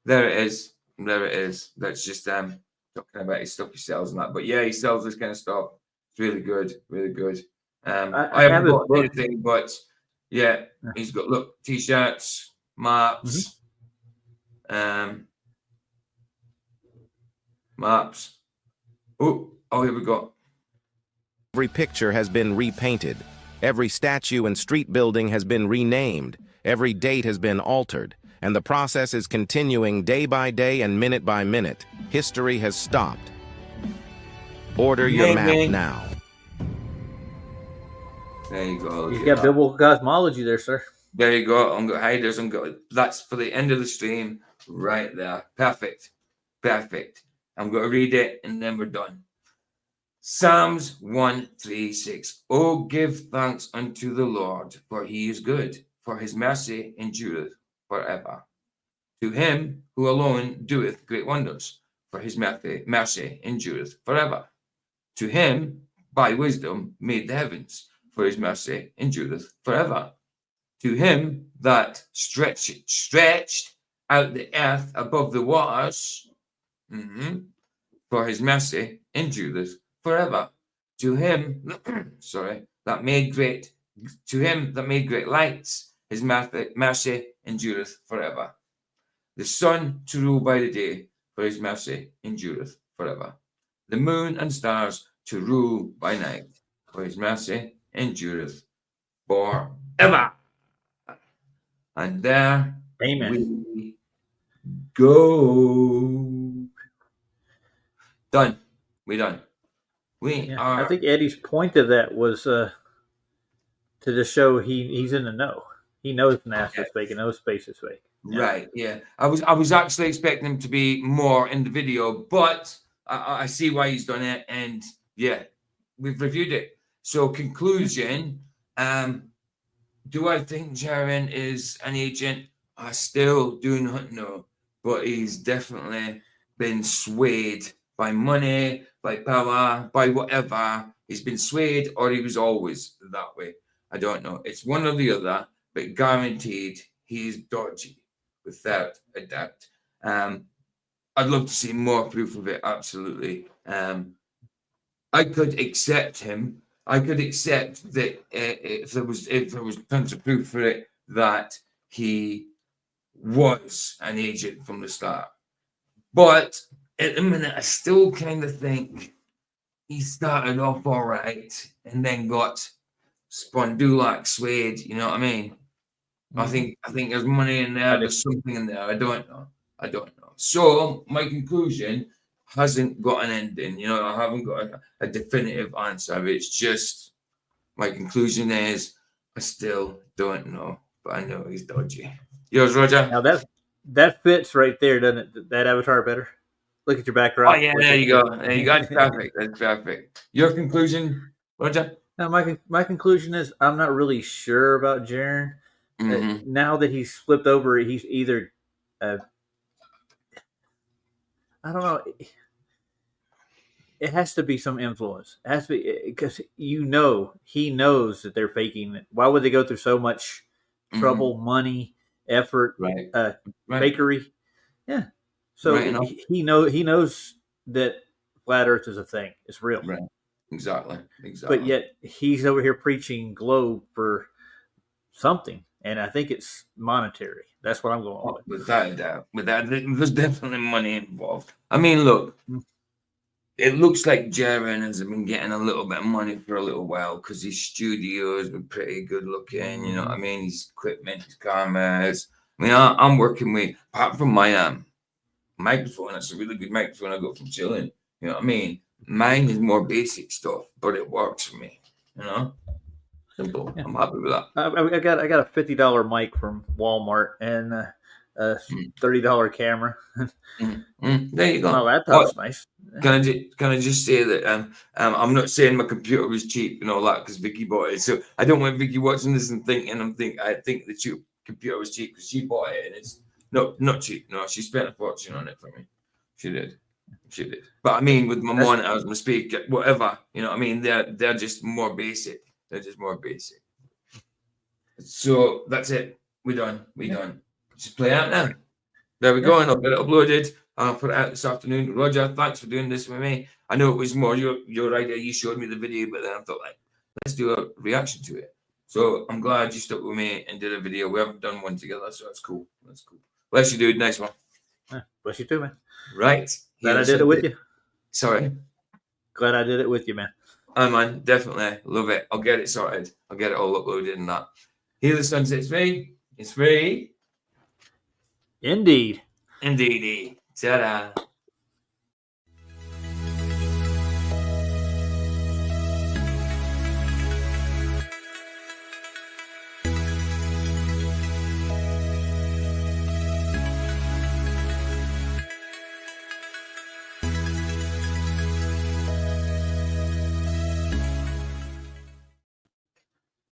There it is. There it is. That's just talking about his stuff he sells and that. But yeah, he sells this kind of stuff. It's really good. Really good. I haven't got anything, but yeah, he's got, look, t-shirts, maps, maps. Oh, here we go. Every picture has been repainted. Every statue and street building has been renamed. Every date has been altered. And the process is continuing day by day and minute by minute. History has stopped. Order your map now. There you go. You got biblical cosmology there, sir. There you go. I'm got hiders. That's for the end of the stream right there. Perfect. Perfect. I'm going to read it and then we're done. Psalms 136. Oh, give thanks unto the Lord, for he is good, for his mercy endureth forever. To him who alone doeth great wonders, for his mercy endureth forever. To him by wisdom made the heavens, for his mercy endureth forever. To him that stretched out the earth above the waters, for his mercy endureth forever. To him, that made great lights, his mercy endureth forever. The sun to rule by the day, for his mercy endureth forever. The moon and stars to rule by night, for his mercy endureth forever. And there we go. Done. We're done. I think Eddie's point of that was to just show he's in the know. He knows NASA is fake and knows space is fake. Yeah. Right. Yeah. I was actually expecting him to be more in the video, but I see why he's done it, and yeah, we've reviewed it. So conclusion. Do I think Jeran is an agent? I still do not know, but he's definitely been swayed by money, by power, by whatever. He's been swayed, or he was always that way. I don't know. It's one or the other, but guaranteed he is dodgy, without a doubt. I'd love to see more proof of it, absolutely. I could accept him. I could accept that if there was tons of proof for it, that he was an agent from the start. But at the minute, I still kind of think he started off all right and then got Spondulak swayed. You know what I mean? I think there's money in there. There's something in there. I don't know. So my conclusion hasn't got an ending. You know, I haven't got a definitive answer. It's just my conclusion is I still don't know, but I know he's dodgy. Yours, Roger? Now that fits right there, doesn't it? That avatar better. Look at your background. Oh yeah, there you go. There you go. That's perfect. That's perfect. Your conclusion, Roger? Now my conclusion is I'm not really sure about Jeran. Now that he's flipped over, he's either I don't know. It has to be some influence. It has to be because he knows that they're faking it. Why would they go through so much trouble, money, effort, fakery? Yeah. So he knows that flat Earth is a thing. It's real. Right. Exactly. But yet he's over here preaching globe for something, and I think it's monetary. That's what I'm going with. Without a doubt. There's definitely money involved. I mean, look, it looks like Jeran has been getting a little bit of money for a little while because his studio has been pretty good looking. You know what I mean? His equipment, his cameras. I mean, I'm working with, apart from my microphone, that's a really good microphone I got from Shill. You know what I mean? Mine is more basic stuff, but it works for me. You know? Simple. Yeah. I'm happy with that. I got a $50 mic from Walmart and a $30 camera. There you go. My laptop's nice. Can I just say that I'm not saying my computer was cheap and all that because Vicky bought it. So I don't want Vicky watching this and thinking I think the computer was cheap because she bought it and it's not cheap. No, she spent a fortune on it for me. She did. But I mean, with my monitors, my speaker, whatever, you know what I mean? They're just more basic. They're just more basic. So that's it. We're done. We're done. Just play out now. There we go. And I'll get it uploaded. I'll put it out this afternoon. Roger, thanks for doing this with me. I know it was more your idea. You showed me the video, but then I thought, like, let's do a reaction to it. So I'm glad you stuck with me and did a video. We haven't done one together, so that's cool. That's cool. Bless you, dude. Nice one. Yeah, bless you too, man. Right. Glad I did it with you. Sorry. Glad I did it with you, man. Oh, man. Definitely. Love it. I'll get it sorted. I'll get it all uploaded and that. Heal the Sunset's free. It's free. Indeed. Indeedy. Ta-da.